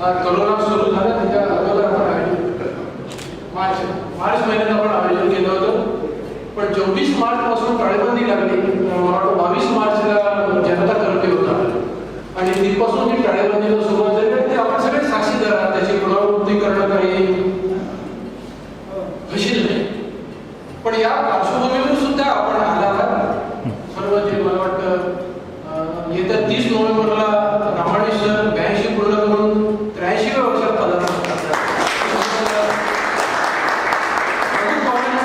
Corona सुरू झाला त्याच्या अगोदर आपण आयोजित मार्च महिन्यात आपण आयोजन केलं होतं, पण 24 मार्च पासून टाळेबंदी लागली. मला वाटतं 22 मार्चला जनता कर्फ्यू होता आणि तिथपासून जी टाळेबंदीला सुरुवात झाली ते आपण सगळे साक्षीदार आहात. त्याची पुनरावृत्ती करणं काही फशील नाही, पण या पार्श्वभूमीवर सुद्धा आपण आला आहात सर्व. जे मला वाटतं येत्या 30 नोव्हेंबरला रामाणी सर 82 पूर्ण करून 83व्या वर्षात पदार्पण करतात.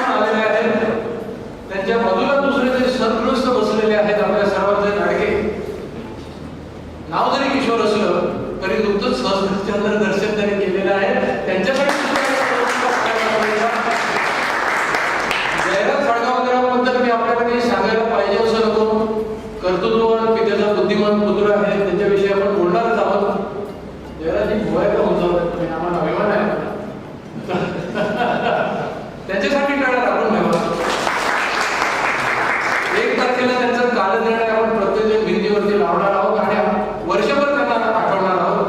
आलेले आहेत. त्यांच्या बाजूला दुसरे जे सदगृहस्थ बसलेले आहेत आपल्या सर्वांचे लाडके. नाव जरी किशोर असलं तरी नुकतंच सहस्त्रचंद्र दर्शन त्यांनी केलेलं आहे. त्यांच्यासाठी जयराज साळगावकरांबद्दल मी आपल्याला काही सांगायला पाहिजे असं नको. कर्तृत्ववान पित्याचा बुद्धिमान पुत्र आहे, त्यांच्याविषयी आपण बोलणारच आहोत. जयराजी भुवायला होऊन जाऊ, आम्हाला अभिमान आहे. त्यांच्यासाठी टाळा राखून ठेवा. 1 तारखेला त्यांचा कालनिर्णय आपण प्रत्येक भिंतीवरती लावणार आहोत आणि वर्षभर त्यांना आठवणार आहोत.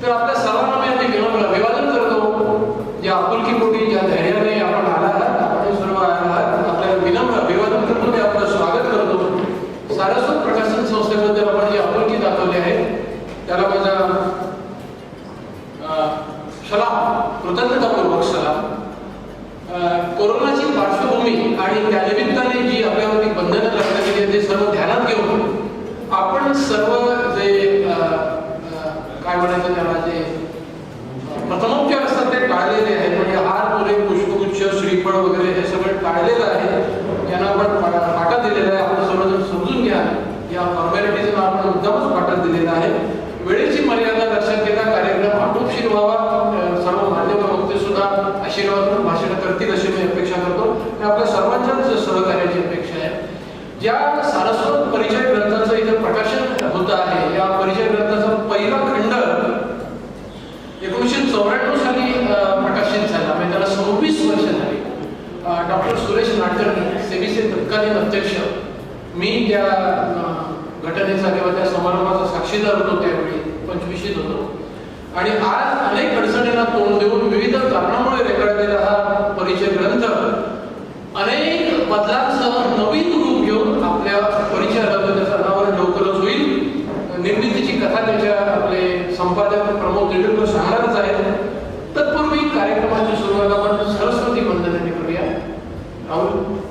तर आपल्या सर्वांना मी आधी अभिवादन करतो. ज्या आपुलकीपोटी ज्या धैर्याने आपण आला आहात, आपण सर्व आहात, आपल्याला विनम्र अभिवादन करतो. मी आपलं स्वागत करतो. सारस्वत प्रकाशन संस्थेबद्दल आपण जी आपुलकी दाखवली आहे त्याला माझा सलाम, कृतज्ञतापूर्वक सलाम. कोरोनाची पार्श्वभूमी आणि त्यानिमित्ताने जी आपल्यावरती बंधनं लागण्यात गेली ते सर्व ध्यानात घेऊन आपण सर्व जे काय म्हणायचं त्याला जे प्रथमोपचार असतात ते टाळलेले आहेत. म्हणजे हार, फुले, पुष्पगुच्छ, श्रीफळ वगैरे हे सगळं टाळलेलं आहे. यांना आपण फाटा दिलेला आहे. आपण सर्वजण समजून घ्या. या फॉर्मॅलिटीजला आपण मुद्दामच फाटा दिलेला आहे. वेळेची मर्यादा लक्षात घेता कार्यक्रम आटोपशीर व्हावा. सर्व मान्यवर वक्ते सुद्धा आशीर्वाद भाषण करतील अशी मी अपेक्षा करतो. आपल्या सर्वांच्याच सहकार्याची अपेक्षा आहे. ज्या सारस्वत परिचय ग्रंथाचं इथे प्रकाशन होत आहे, या परिचय ग्रंथाचा पहिला खंड 1994 साली प्रकाशित झाला. म्हणजे त्याला 26 वर्ष झाली. डॉक्टर सुरेश नाडकर्णी सेबीचे तत्कालीन अध्यक्ष, मी त्या घटनेचा किंवा त्या समारंभाचा साक्षीदार होतो. त्यावेळी 25शीत होतो. आणि आज अनेक अडचणींना तोंड देऊन विविध कारणामुळे रेखाटलेला हा परिचय ग्रंथ अनेक बदलांसह नवीन रूप घेऊन आपल्या परिचयाला त्याचं अनावरण लवकरच होईल. निर्मितीची कथा त्याच्या आपले संपादक प्रमोद देडकर सांगणारच आहेत. तत्पूर्वी कार्यक्रमाची सुरुवात आपण सरस्वती वंदनाने करूया. राहुल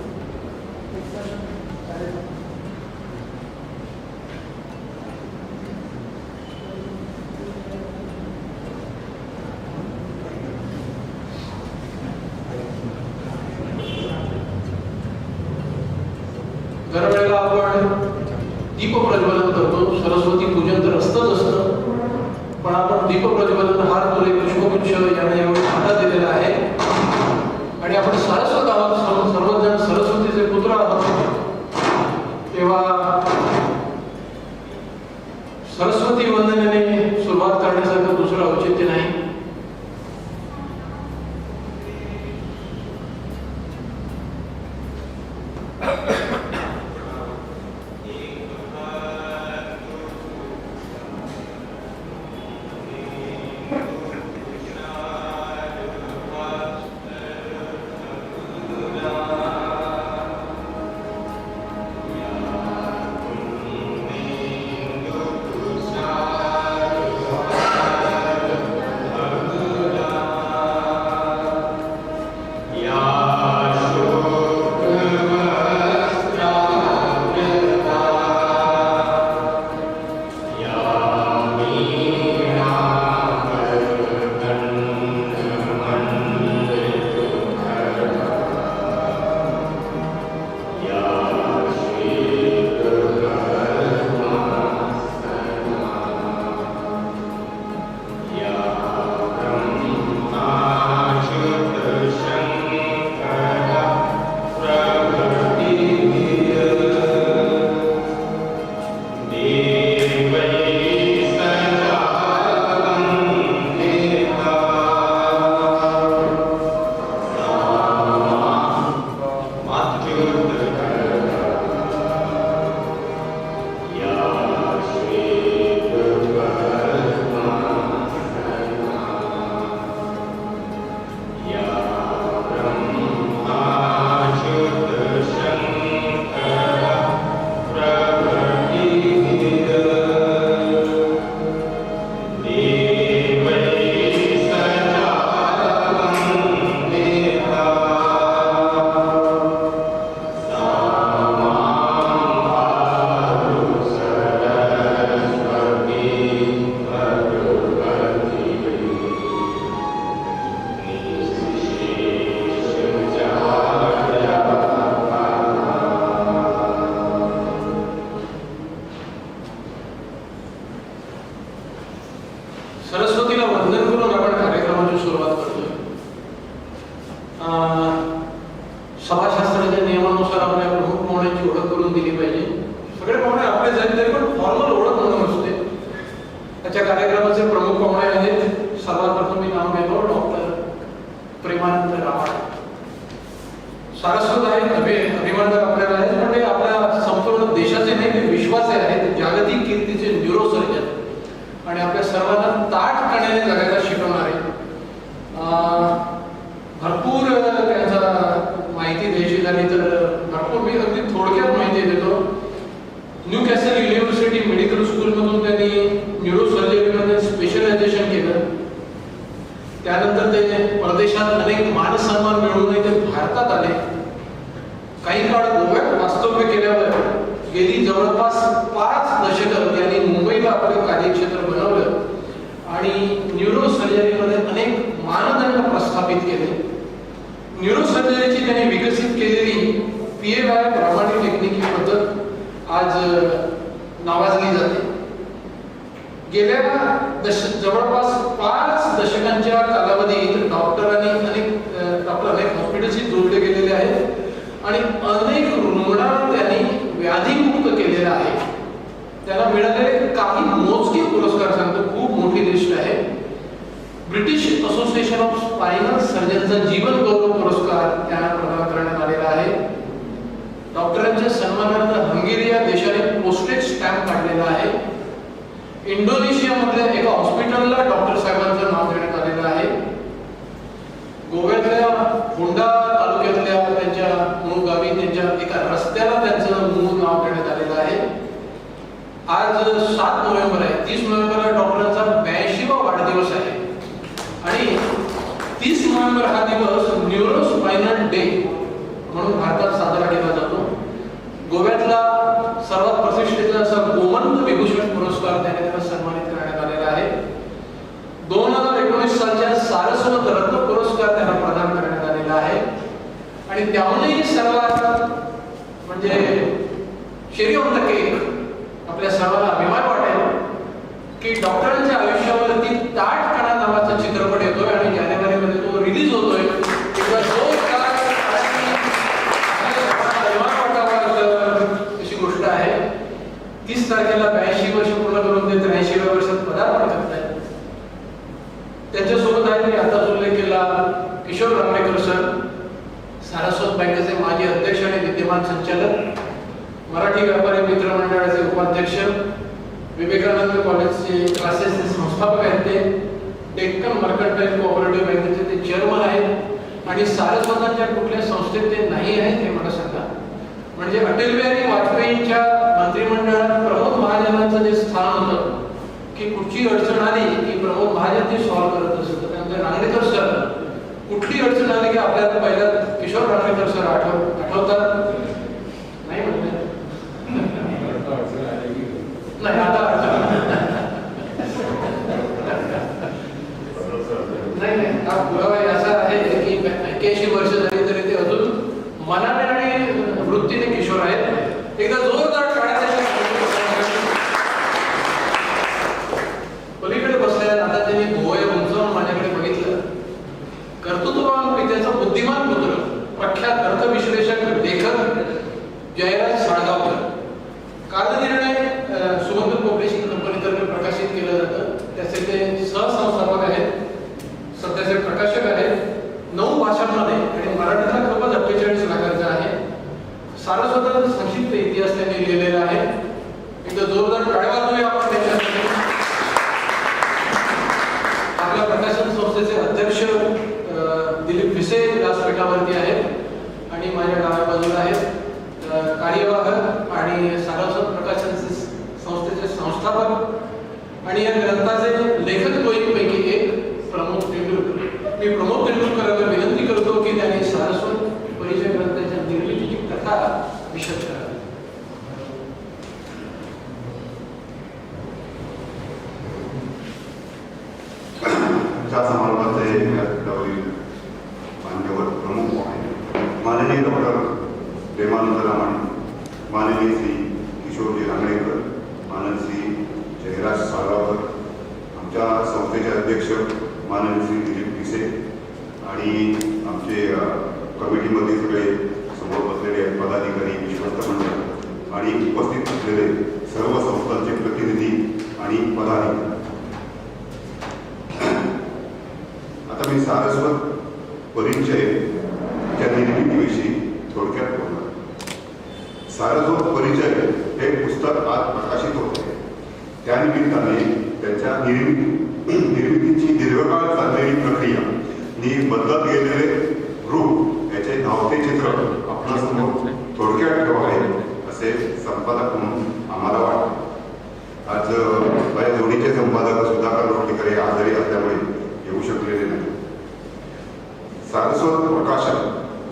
दरवेळेला आपण दीप प्रज्वलन करतो. सरस्वती पूजन तर असतंच असतं, पण आपण दीप प्रज्वलन, हार, फुले, पुष्पगुच्छ यांना यावेळी फाटा दिलेला आहे. आणि आपण सारस्वत आहोत, सर्वजण सरस्वतीचे पुत्र आहोत. तेव्हा सरस्वती वंदनेने सुरुवात करण्यासारखं दुसरं औचित्य नाही. सरस्वतीला वंदन करून आपण कार्यक्रमाची सुरुवात करतोय. सभाशास्त्राच्या नियमानुसार आपल्या प्रमुख पाहुण्यांची ओळख करून दिली पाहिजे. सगळे पाहुणे आपले झाले तरी पण फॉर्मल ओळख म्हणून असते. त्याच्या कार्यक्रमाचे प्रमुख पाहुणे आहेत. सर्वात प्रथम मी नाव घेतो डॉक्टर प्रेमानंद रामाड. सारस्वत आहेत, अभिमानदार आपल्याला आहेत, पण ते आपल्या संपूर्ण देशाचे नाही, ते विश्वाचे आहेत. जागतिक कीर्तीचे न्यूरोसर्जन आणि आपल्या सर्वांना ताठपणाने जगायला शिकवणारे. भरपूर त्यांचा माहिती द्यायची झाली तर भरपूर मी अगदी थोडक्यात माहिती देतो. न्यू कॅसल युनिव्हर्सिटी मेडिकल स्कूलमधून त्यांनी न्यूरोसर्जरीमध्ये स्पेशलायझेशन केलं. त्यानंतर ते परदेशात अनेक मानसन्मान मिळवून ते भारतात आले. काही काळ गोव्यात वास्तव्य केल्यावर गेली जवळपास 5 दशकं त्यांनी मुंबईला आपले कार्यक्षेत्र बनवलं आणि न्यूरोसर्जरीमध्ये अनेक मानदंड प्रस्थापित केले. न्यूरोसर्जरीची त्यांनी विकसित केलेली PAY प्रमाणित टेक्निक ही पद्धत आज नावाजली जाते. गेल्या जवळपास 5 दशकांच्या कालावधीत डॉक्टरांनी अनेक हॉस्पिटलशी जोडले गेलेले आहेत आणि अनेक रुग्णांना त्यांनी व्याधीमुक्त केलेला आहे. त्यांना मिळालेले काही मोजके पुरस्कार सांगतो, खूप मोठी लिस्ट आहे. ब्रिटिश असोसिएशन ऑफ स्पायनल सर्जनचा जीवन गौरव पुरस्कार त्यांना प्रदान करण्यात आलेला आहे. डॉक्टरांच्या सन्मानार्थ हंगेरी या देशाने पोस्टेज स्टॅम्प काढलेला आहे. इंडोनेशियामधल्या एका हॉस्पिटलला डॉक्टर साहेबांचं नाव देण्यात आलेलं आहे. गोव्यातल्या होंडा तालुक्यातल्या त्यांच्या मूळ गावी त्यांच्या एका रस्त्याला त्यांचं मूळ नाव देण्यात आलेलं आहे. आज 7 नोव्हेंबर आहे. 30 नोव्हेंबरला डॉक्टरांचा 82वा वाढदिवस आहे आणि 30 नोव्हेंबर हा दिवस न्यूरोस्पायनल डे म्हणून भारतात साजरा केला जातो. गोव्यातला सर्वात प्रतिष्ठित असा गोमंत विभूषण पुरस्कार त्यांना सन्मानित करण्यात आलेला आहे. 2019 सालच्या सारस्वत रत्न पुरस्कार त्यांना प्रदान करण्यात आलेला आहे. आणि त्याहूनही सर्वात म्हणजे श्रीमंत केक आपल्या सर्वांना अभिमान वाटेल की डॉक्टरांच्या आयुष्यावरती ताठपणा नावाचा चित्रपट येतोय आणि जानेवारीमध्ये तो रिलीज होतोय. अशी गोष्ट आहे. 30 तारखेला 82 वर्ष पूर्ण करून ते 83व्या वर्षात पदार्पण करतायत. त्यांच्यासोबत आहे मी आताच उल्लेख केला किशोर रांगणेकर सर, सारस्वत बँकेचे माजी अध्यक्ष आणि विद्यमान संचालक, मराठी व्यापारी मित्र मंडळाचे उपाध्यक्ष, विवेकानंद कॉलेजचे क्लासेसचे संस्थापक आहेत ते, डेक्कन मर्कंटाईल कोऑपरेटिव्ह बँकेचे ते चेअरमन आहेत आणि सारस्वतांच्या कुठल्या संस्थेत ते नाही आहेत हे मला सांगा. म्हणजे अटल बिहारी वाजपेयींच्या मंत्रिमंडळात प्रमोद महाजनांचं जे स्थान होतं की कुठची अडचण आली की प्रमोद महाजन ती सॉल्व्ह करत असत. त्यानंतर रांगणेकर सर कुठली अडचण आली की आपल्याला पहिला किशोर रांगणेकर सर आठवतात नाही म्हणले नाही आता नाही हा पुरावा असा आहे की 81 वर्ष झाली तरी ते अजून मनाने आणि वृत्तीने किशोर आहेत. एकदा जोरदार टाळ्या पलीकडे बसल्या. आता त्यांनी भोवया उंचावून माझ्याकडे बघितलं. कर्तृत्ववान पित्याचा बुद्धिमान पुत्र, प्रख्यात अर्थविश्लेषक, लेखक जयराज साळगावकर. कालनिर्णय सुगंध पब्लिशिंग कंपनीतर्फे प्रकाशित केलं जातं. त्याचे ते सहसंस्थापक आहेत, सध्याचे प्रकाशक आहेत. 9 भाषांमध्ये आणि मराठीचा खरंच 48 लाखांचा आहे. सारस्वतांचा संक्षिप्त इतिहास त्यांनी लिहिलेला आहे. एकदा जोरदार टाळ्या वाजवूया आपण त्याच्यासाठी. आपल्या प्रकाशन संस्थेचे अध्यक्ष दिलीप भिसे व्यासपीठावरती आहेत आणि माझ्या डाव्या बाजूला आहेत कार्यवाह आणि सारस्वत प्रकाशन संस्थेचे संस्थापक आणि या ग्रंथाचे लेखक पैकी एक प्रमोद तेंडुलकर. मी प्रमोद तेंडुलकरांना विनंती करतो की त्यांनी सारस्वत परिचय ग्रंथाच्या निर्मितीची कथा विशद करावी. समारंभाचे मान्यवर प्रमुख माननीय डॉक्टर प्रेमानंद रामाड, माननीय श्री किशोरजी रांगणेकर, माननीय श्री जयराज साळगावकर, आमच्या संस्थेचे अध्यक्ष माननीय श्री दिलीप पिसे आणि आमचे कमिटीमध्ये सगळे समोर बसलेले पदाधिकारी, विश्वस्त मंडळ आणि उपस्थित असलेले सर्व संस्थांचे प्रतिनिधी आणि पदाधिकारी. आता मी सारस्वत परिचयच्या निर्मितीविषयी थोडक्यात बोलणार. सारस्वत परिचय हे पुस्तक आज प्रकाशित होते. त्यानिमित्ताने त्याच्या निर्मितीची दीर्घकाळ चाललेली प्रक्रिया आणि बदलत गेलेले रूप याचे धावते चित्र आपल्यासमोर थोडक्यात ठेवावे असे संपादक म्हणून आम्हाला वाटते. आज माझ्या जोडीचे संपादक सुधाकर रोटीकर हे आजारी असल्यामुळे येऊ शकलेले नाही. सारस्वत प्रकाशन,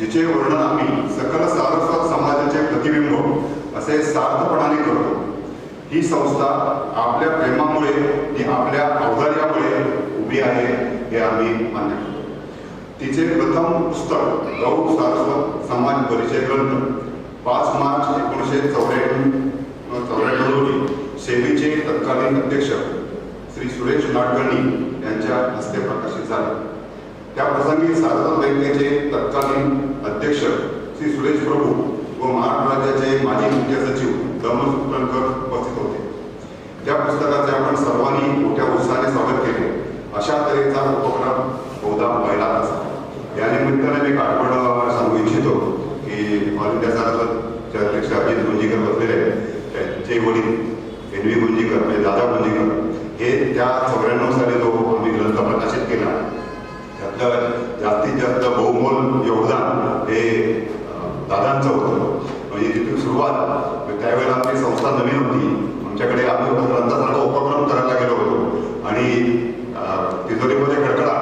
जिचे वर्णन आम्ही सकल सारस्वत समाजाचे प्रतिबिंब असे सार्थपणाने करतो, ही संस्था आपल्या प्रेमामुळे आणि आपल्या औदार्यामुळे उभी आहे हे आम्ही मान्य करतो. तिचे प्रथम पुस्तक गौ सारस्वत समाज परिचय ग्रंथ 5 मार्च 1994 रोजी सेवेचे तत्कालीन अध्यक्ष श्री सुरेश नाडकर्णी यांच्या हस्ते प्रकाशित झाले. त्या प्रसंगी सारस्वत बँकेचे तत्कालीन अध्यक्ष श्री सुरेश प्रभू व महाराष्ट्र राज्याचे माजी मुख्य सचिव दमन सुटणकर उपस्थित होते. त्या पुस्तकाचे आपण सर्वांनी मोठ्या उत्साहाने स्वागत केले. अशा तऱ्हेचा उपक्रम बहुधा पहिलाच असा. या निमित्ताने मी आठवण सांगू इच्छितो की ऑल इंडिया सारस्वतचे अध्यक्ष अजित गुंजीकर बसलेले, त्यांचे वडील NV गुंजीकर म्हणजे दादा गुंजीकर हे त्या 94 साली जो आम्ही ग्रंथ प्रकाशित केला त्यातलं जास्तीत जास्त बहुमोल योगदान हे दादांचं होतं. म्हणजे तिथून सुरुवात, त्यावेळेला आमची संस्था नवीन होती. आमच्याकडे आम्ही ग्रंथासारखा उपक्रम करायला गेलो होतो आणि तिजोरीमध्ये खडखडा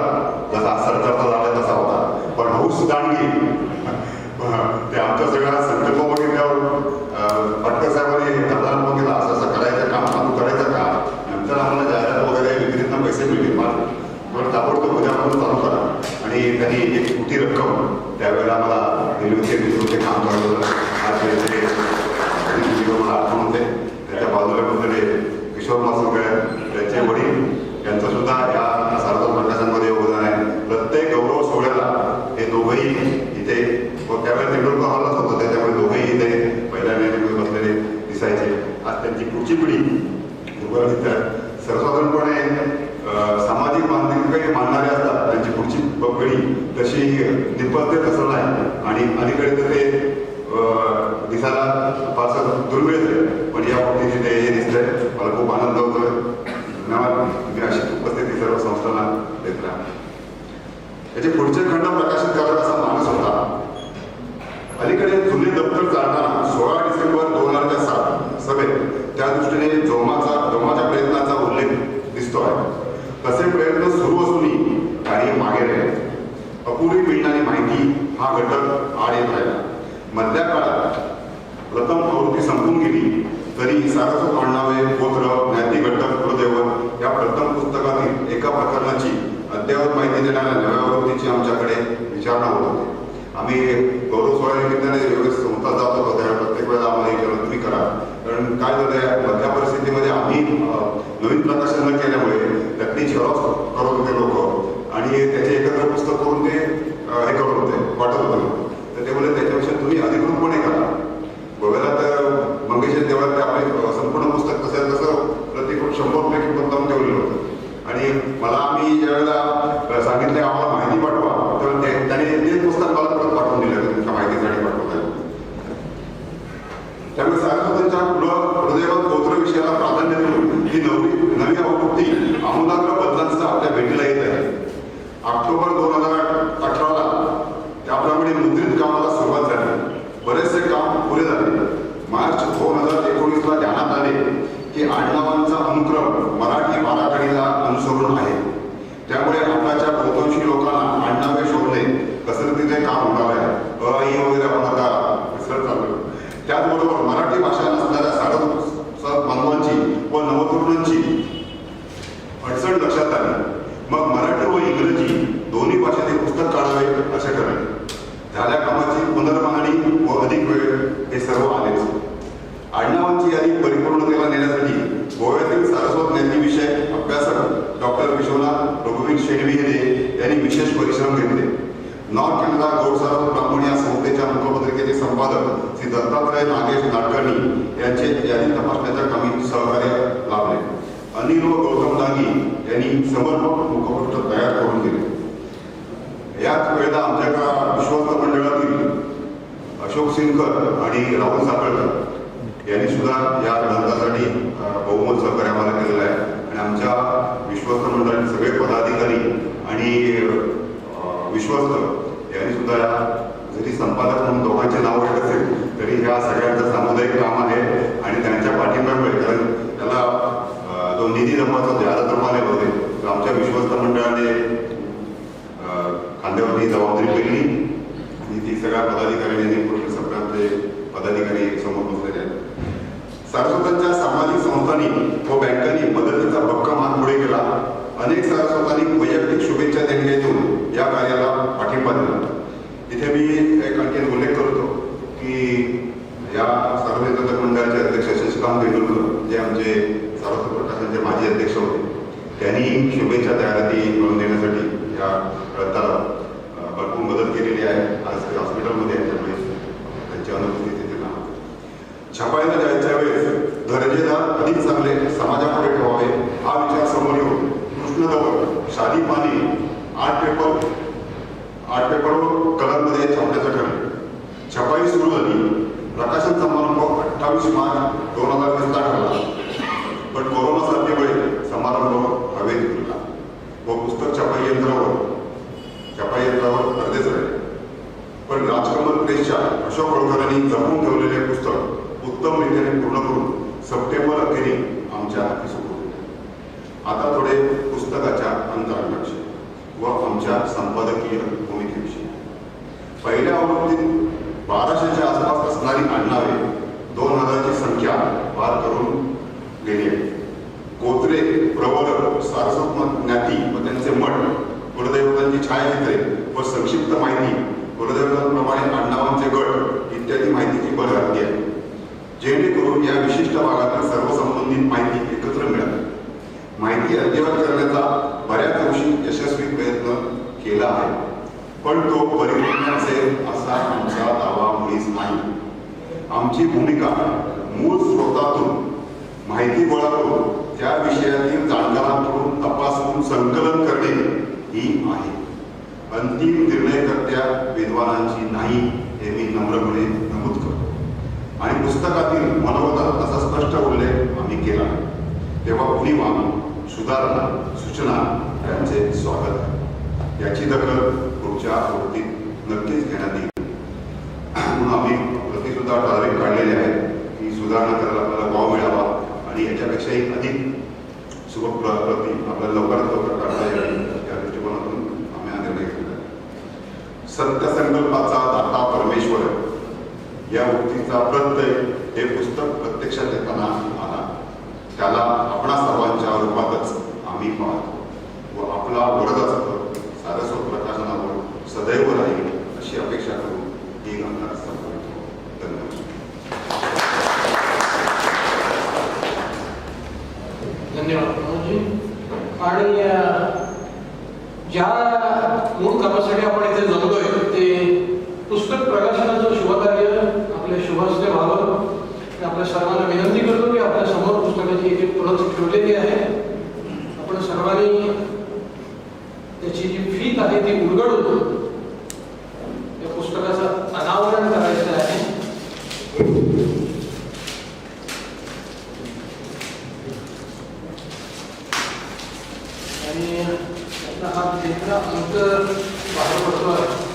जसा सरकारचा झाला तसा होता, पण हौस दांडगी ते आमच्या सगळ्या संकल्प बघितल्यावर पटकर साहेबांनी दादाला फोन केला, असं असं करायचं काम चालू करायचं का, नंतर आम्हाला जाहिरात वगैरे विक्रीतनं पैसे मिळतील, पण ताबडतोब उद्यापासून चालू करा. आणि त्यांनी एक मोठी रक्कम त्यावेळेला आम्हाला दिली होती. ते काम करत होतं. आज मला आठवण होते. त्याच्या बाजूला बसलेले किशोर मासुरकर, त्यांचे वडील, यांचं सुद्धा या सारस्वत प्रकाशनमध्ये योगदान आहे. प्रत्येक गौरव सोहळ्याला हे दोघंही इथे, त्यावेळेला तेंडुलकर हॉलच होतं, त्याच्यामुळे दोघंही इथे पहिल्या वेळेमध्ये बसलेले दिसायचे. आज त्यांची पुढची पिढी सर्वसाधारणपणे सामाजिक बांधिलकी मानणारे असतात, त्यांची पुढची पिढी तशी निपजते तसं नाही. आणि अलीकडे तर ते दिसायला फारसं दुर्मिळच आहे, पण या बाबतीत ते हे दिसतंय. मला खूप आनंद होतोय. धन्यवाद. मी अशी उपस्थिती सर्व संस्थांना देत राहा. याचे पुढचे खंड प्रकाशित करावे असा मानस होता. अलीकडे जुने दप्तर चालताना 16 डिसेंबर 2007 सभेत त्या दृष्टीने जोमाच्या प्रयत्नाचा उल्लेख दिसतो आहे. तसे प्रयत्न सुरू असूनही काही मागे राहिले. अपुरी मिळणारी माहिती हा घटक आड येत राहिला. मधल्या काळात प्रथम प्रवृत्ती संपून गेली तरी सारस्वत आडनावे, गोत्र, ज्ञाती घटक, कुलदैवत या प्रथम पुस्तकातील एका प्रकरणाची अद्ययावत माहिती देणाऱ्या नव्या आवृत्तीची आमच्याकडे विचारणा होत होती. आम्ही गौरव सोहळ्यानिमित्ताने योग्य संस्था जात होतो, त्यावेळेला प्रत्येक वेळेला आम्हाला एक तुम्ही करा. कारण काय झालं, मधल्या परिस्थितीमध्ये आम्ही नवीन प्रकाशन न केल्यामुळे त्यातली झेरॉक्स करत होते लोक आणि त्याचे एकत्र पुस्तक करून ते हे करत होते, वाटत होते. तर ते बोलले त्याच्यापेक्षा तुम्ही अधिकृतपणे करा. गोव्याला तर मंगेश देवळात आपले संपूर्ण पुस्तक कसं तसं प्रतिकृत 100 रुपये किंमत लावून ठेवलेलं होतं. आणि मला आम्ही ज्यावेळेला सांगितलं आम्हाला माहिती पाठवा, तर त्याने ते पुस्तक मला परत पाठवून दिलं तुमच्या माहितीसाठी पाठवलं. त्यामुळे सारस्वतांच्या कुलदैवत गोत्र विषयाला प्राधान्य देऊन ही नवी आवृत्ती आमूलाग्र बदलांचा आपल्या भेटीला येत आहे. ऑक्टोबर 2018ला त्याप्रमाणे मुद्रित कामाला सुरुवात झाली. बरेचसे काम पुरे झाले. मार्च 2019ला ध्यानात आले की आडनावांचा अनुक्रम मराठी बाराखडीला अनुसरून आहे. त्यामुळे आताच्या बहुतांशी लोकांना आडनावे शोधणे कसरतीचे काम होणार आहे. अ वगैरे आपण आता विसरत चाललो. त्याचबरोबर मराठी भाषा नसणाऱ्या सारस्वत बांधवांची व नवतरुणांची अडचण लक्षात आली. मग मराठी व इंग्रजी दोन्ही भाषेतील पुस्तक काढावे असे ठरले. झाल्या कामाची पुनर्मांडणी व अधिक वेळ हे सर्व आलेच. आडनावांची यादी परिपूर्णतेला नेण्यासाठी गोव्यातील सारस्वत ज्ञाती विषय अभ्यासक डॉ. विश्वनाथ रघुवीर शेणविहिरे यांनी विशेष परिश्रम घेतले. नॉर्थ कॅनडा गौडसारव ब्राह्मण या संस्थेच्या मुखपत्रिकेचे संपादक श्री दत्तात्रय नागेश नाडकर्णी यांचे यादी तपासण्याच्या कामी सहकार्य लाभले. अनिल व गौतम दांगी यांनी समर्पक मुखपृष्ठ तयार करून दिले. याच वेळेला आमच्या विश्वस्त मंडळातील अशोक सिंगकर आणि राहुल साखळकर यांनी सुद्धा या ग्रंथासाठी बहुमत सहकार्य आम्हाला केलेलं आहे. आणि आमच्या विश्वस्त मंडळातील सगळे पदाधिकारी आणि विश्वस्त यांनी सुद्धा जरी संपादक म्हणून दोघांचे नाव येत असेल तरी ह्या सगळ्यांचं सामुदायिक काम आहे आणि त्यांच्या पाठिंब्यामुळे, कारण त्याला जो निधी जमवायचा होते अर्ज जमाले होते तर आमच्या विश्वस्त मंडळाने खांद्यावरती जबाबदारी पेलली आणि ती सगळ्या पदाधिकाऱ्यांनी पुढील सगळ्यांचे पदाधिकारी समोर बसलेले आहेत. सारस्वतांच्या सामाजिक संस्थांनी व बँकांनी मदतीचा भक्कम हात पुढे केला. अनेक सारस्वतांनी वैयक्तिक शुभेच्छा देऊन या कार्याला पाठिंबा दिला. इथे मी एक आणखी उल्लेख करतो की या सार्वजनिक मंडळाचे अध्यक्ष शशिकांत तेंडुलकर जे आमचे सारस्वत प्रकाशनचे माजी अध्यक्ष होते, त्यांनी शुभेच्छा जाहिराती करून देण्यासाठी या ग्रंथाला भरपूर मदत केलेली आहे. आज हॉस्पिटलमध्ये त्यामुळे त्यांची अनुपस्थिती त्यांना छापायला जायच्या वेळेस दर्जेदार अधिक चांगले समाजापुढे ठेवावे हा विचार समोर येऊन कृष्णदवड शादी पाणी आर्ट पेपरवर कलरमध्ये छापण्याचं ठरले. छपाई सुरू झाली. प्रकाशन समारंभ 28 मार्च 2020 ठरला, पण कोरोना साथीमुळे समारंभ हवेत गेला व पुस्तक छपाई यंत्रावर अर्धेच राहिले. पण राजकमल प्रेसच्या अशोक होळकरांनी जपून ठेवलेले पुस्तक उत्तम रीतीने पूर्ण करून सप्टेंबर अखेरी आमच्या हाती सोडले. आता थोडे पुस्तकाच्या अंतरांविषयी व आमच्या संपादकीय भूमिकेविषयी. पहिल्या आवृत्तीत 1200च्या आसपास असणारी आडनावे 2000ची संख्या पार करून गेली आहे. कोत्रे, प्रवर, सारस्वत ज्ञाती व त्यांचे मठ, कुलदैवतांची छायाचित्रे व संक्षिप्त माहिती, कुलदैवतांप्रमाणे आडनावांचे गट इत्यादी माहितीची भर घातली आहे, जेणेकरून या विशिष्ट भागातील सर्व संबंधित माहिती एकत्र मिळाली. माहिती अद्ययावत करण्याचा बऱ्याच अंशी यशस्वी प्रयत्न केला आहे, पण तो परिपूर्ण असेल असा आमचा दावा मुळीच नाही. आमची भूमिका मूळ स्रोतातून माहिती गोळा करून त्या विषयातील जाणकारांकडून तपासून संकलन करणे ही आहे. अंतिम निर्णयकर्त्या विद्वानांची नाही हे मी नम्रपणे नमूद करतो. आणि पुस्तकातील मनोगतात असा स्पष्ट उल्लेख आम्ही केला. तेव्हा उणीवा, सुधारणा, सूचना यांचे स्वागत आहे. याची दखल पुढच्या आवृत्तीत नक्कीच घेण्यात येईल. म्हणून आम्ही प्रतिसुद्धा ठराविक काढलेले आहेत की सुधारणा करायला आपल्याला वाव मिळावा आणि याच्यापेक्षाही अधिक प्रती आपल्याला लवकरात लवकर काढता येईल या दृष्टिकोनातून आम्ही हा निर्णय घेतला. सत्यसंकल्पाचा दाता परमेश्वर या उक्तीचा प्रत्यय हे पुस्तक प्रत्यक्षात येताना आला. त्याला आपणा सर्वांच्या रूपातच आम्ही पाहतो व आपला वरदहस्त सारस्वत प्रकाशनावर सदैव राहील अशी अपेक्षा करून ही ग्रंथात संपवतो. धन्यवाद. धन्यवाद मनोजी. आणि ज्या मूळ कामासाठी आपण इथे जमलोय ते पुस्तक प्रकाशनाचं शुभकार्य आपल्या शुभहस्ते व्हावं. आपल्या सर्वांना विनंती करतो की आपल्या समोर पुस्तकाची एक एक प्रत ठेवलेली आहे. आपण सर्वांनी त्याची जी फीत आहे ती उलगडून या पुस्तकाचं अनावरण करायचं आहे. आणि त्याचा हा देणारा अंतर बाहेर पडतो आहे.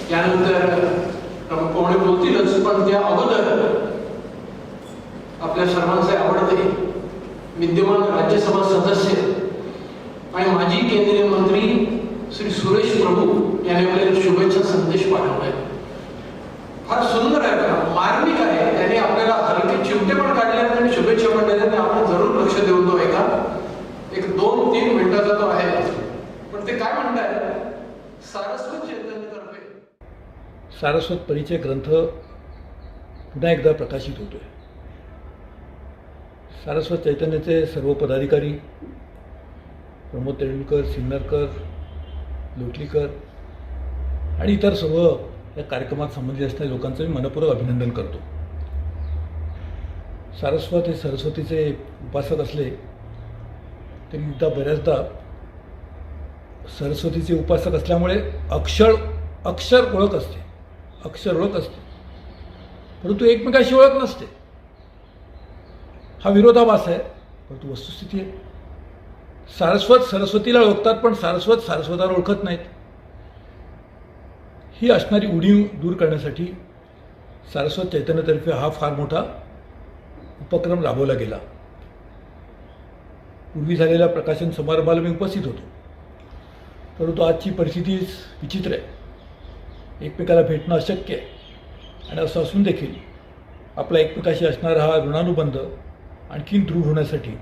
त्यानंतर प्रमुख पाहुणे बोलतीलच, पण त्या अगोदर आपल्या सर्वांचे आवडते विद्यमान राज्यसभा सदस्य आणि माजी केंद्रीय मंत्री श्री सुरेश प्रभू यांनी आपल्याला शुभेच्छा संदेश पाठवला आहे. फार सुंदर आहे बघा, मार्मिक आहे. त्यांनी आपल्याला हलके चिमटे पण काढले आणि शुभेच्छा पण दिल्या. आपण जरूर लक्ष देऊन तो ऐका. एक 2-3 मिनिटाचा तो आहे, पण ते काय म्हणताय, सारस्वत चैतन्यतर्फे सारस्वत परिचय ग्रंथ पुन्हा एकदा प्रकाशित होतोय. सारस्वत चैतन्याचे सर्व पदाधिकारी प्रमोद तेंडुलकर, सिन्नरकर, लोटलीकर आणि इतर सर्व या कार्यक्रमात संबंधित असणाऱ्या लोकांचं मी मनपूर्वक अभिनंदन करतो. सारस्वत हे सरस्वतीचे उपासक असले तरी मुद्दा बऱ्याचदा सरस्वतीचे उपासक असल्यामुळे अक्षर ओळख असते, परंतु एकमेकाशी ओळख नसते. हा विरोधाभास आहे, परंतु वस्तुस्थिती आहे. सारस्वत सरस्वतीला ओळखतात, पण सारस्वत सारस्वताला ओळखत नाहीत. ही असणारी उणीव दूर करण्यासाठी सारस्वत चैतन्यतर्फे हा फार मोठा उपक्रम राबवला गेला. पूर्वी झालेल्या प्रकाशन समारंभाला मी उपस्थित होतो, परंतु आजची परिस्थिती विचित्र आहे. एकमेकाला भेटणं अशक्य आहे आणि असं असून देखील आपला एकमेकाशी असणारा हा ऋणानुबंध आणखीन दृढ होण्यासाठी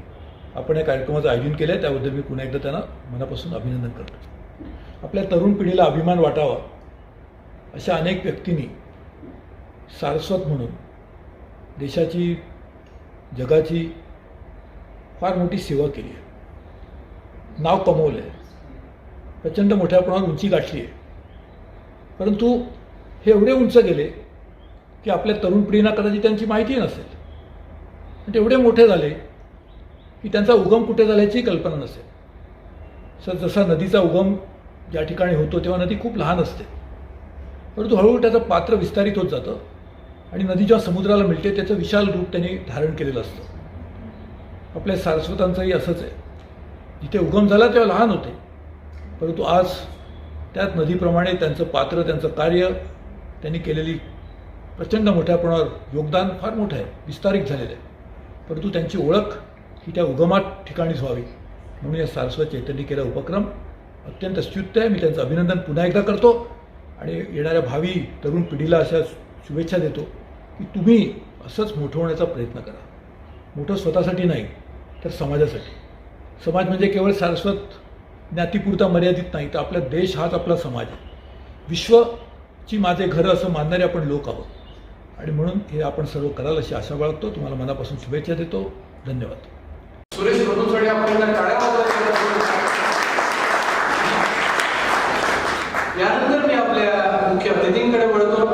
आपण या कार्यक्रमाचं आयोजन केलं आहे. त्याबद्दल मी पुन्हा एकदा त्यांना मनापासून अभिनंदन करतो. आपल्या तरुण पिढीला अभिमान वाटावा अशा अनेक व्यक्तींनी सारस्वत म्हणून देशाची, जगाची फार मोठी सेवा केली आहे, नाव कमवलं आहे, प्रचंड मोठ्या प्रमाणात उंची गाठली आहे. परंतु हे एवढे उंच गेले की आपल्या तरुण पिढींना कदाचित त्यांची माहिती नसेल. पण एवढे मोठे झाले की त्यांचा उगम कुठे झाल्याची कल्पना नसेल. जसा नदीचा उगम ज्या ठिकाणी होतो तेव्हा नदी खूप लहान असते, परंतु हळूहळू त्याचं पात्र विस्तारित होत जातं आणि नदी जेव्हा समुद्राला मिळते त्याचं विशाल रूप त्यांनी धारण केलेलं असतं. आपल्या सारस्वतांचंही असंच आहे. जिथे उगम झाला तेव्हा लहान होते, परंतु आज त्याच नदीप्रमाणे त्यांचं पात्र, त्यांचं कार्य, त्यांनी केलेली प्रचंड मोठ्या प्रमाणावर योगदान फार मोठं आहे, विस्तारित झालेलं आहे. परंतु त्यांची ओळख ही त्या उगमात ठिकाणीच व्हावी म्हणून या सारस्वत चैतन्य केला उपक्रम अत्यंत स्तुत्य आहे. मी त्यांचं अभिनंदन पुन्हा एकदा करतो आणि येणाऱ्या भावी तरुण पिढीला अशा शुभेच्छा देतो की तुम्ही असंच मोठं होण्याचा प्रयत्न करा. मोठं स्वतःसाठी नाही तर समाजासाठी. समाज म्हणजे केवळ सारस्वत ज्ञातीपुरता मर्यादित नाही, तर आपला देश हाच आपला समाज आहे. विश्वची माझे घरं असं मानणारे आपण लोक आहोत आणि म्हणून हे आपण सर्व कराल अशी आशा बाळगतो. तुम्हाला मनापासून शुभेच्छा देतो. धन्यवाद. सुरेश प्रभूंसाठी आपण टाळ्या वाजवायच्या. यानंतर मी आपल्या मुख्य अतिथींकडे वळतो.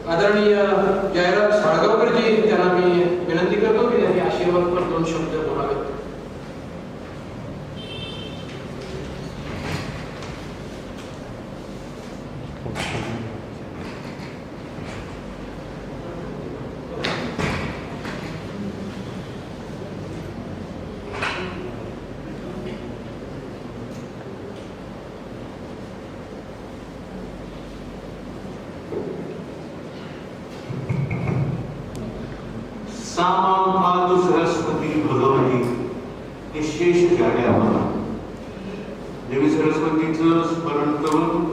आदरणीय जयराज साळगावकरजी, त्यांना मी विनंती करतो की त्यांनी आशीर्वादपर 2 शब्द बोलावेत. सामापादु सरस्वती भगवती हे शेष जाड्या मला देवी सरस्वतीचं स्मरण करून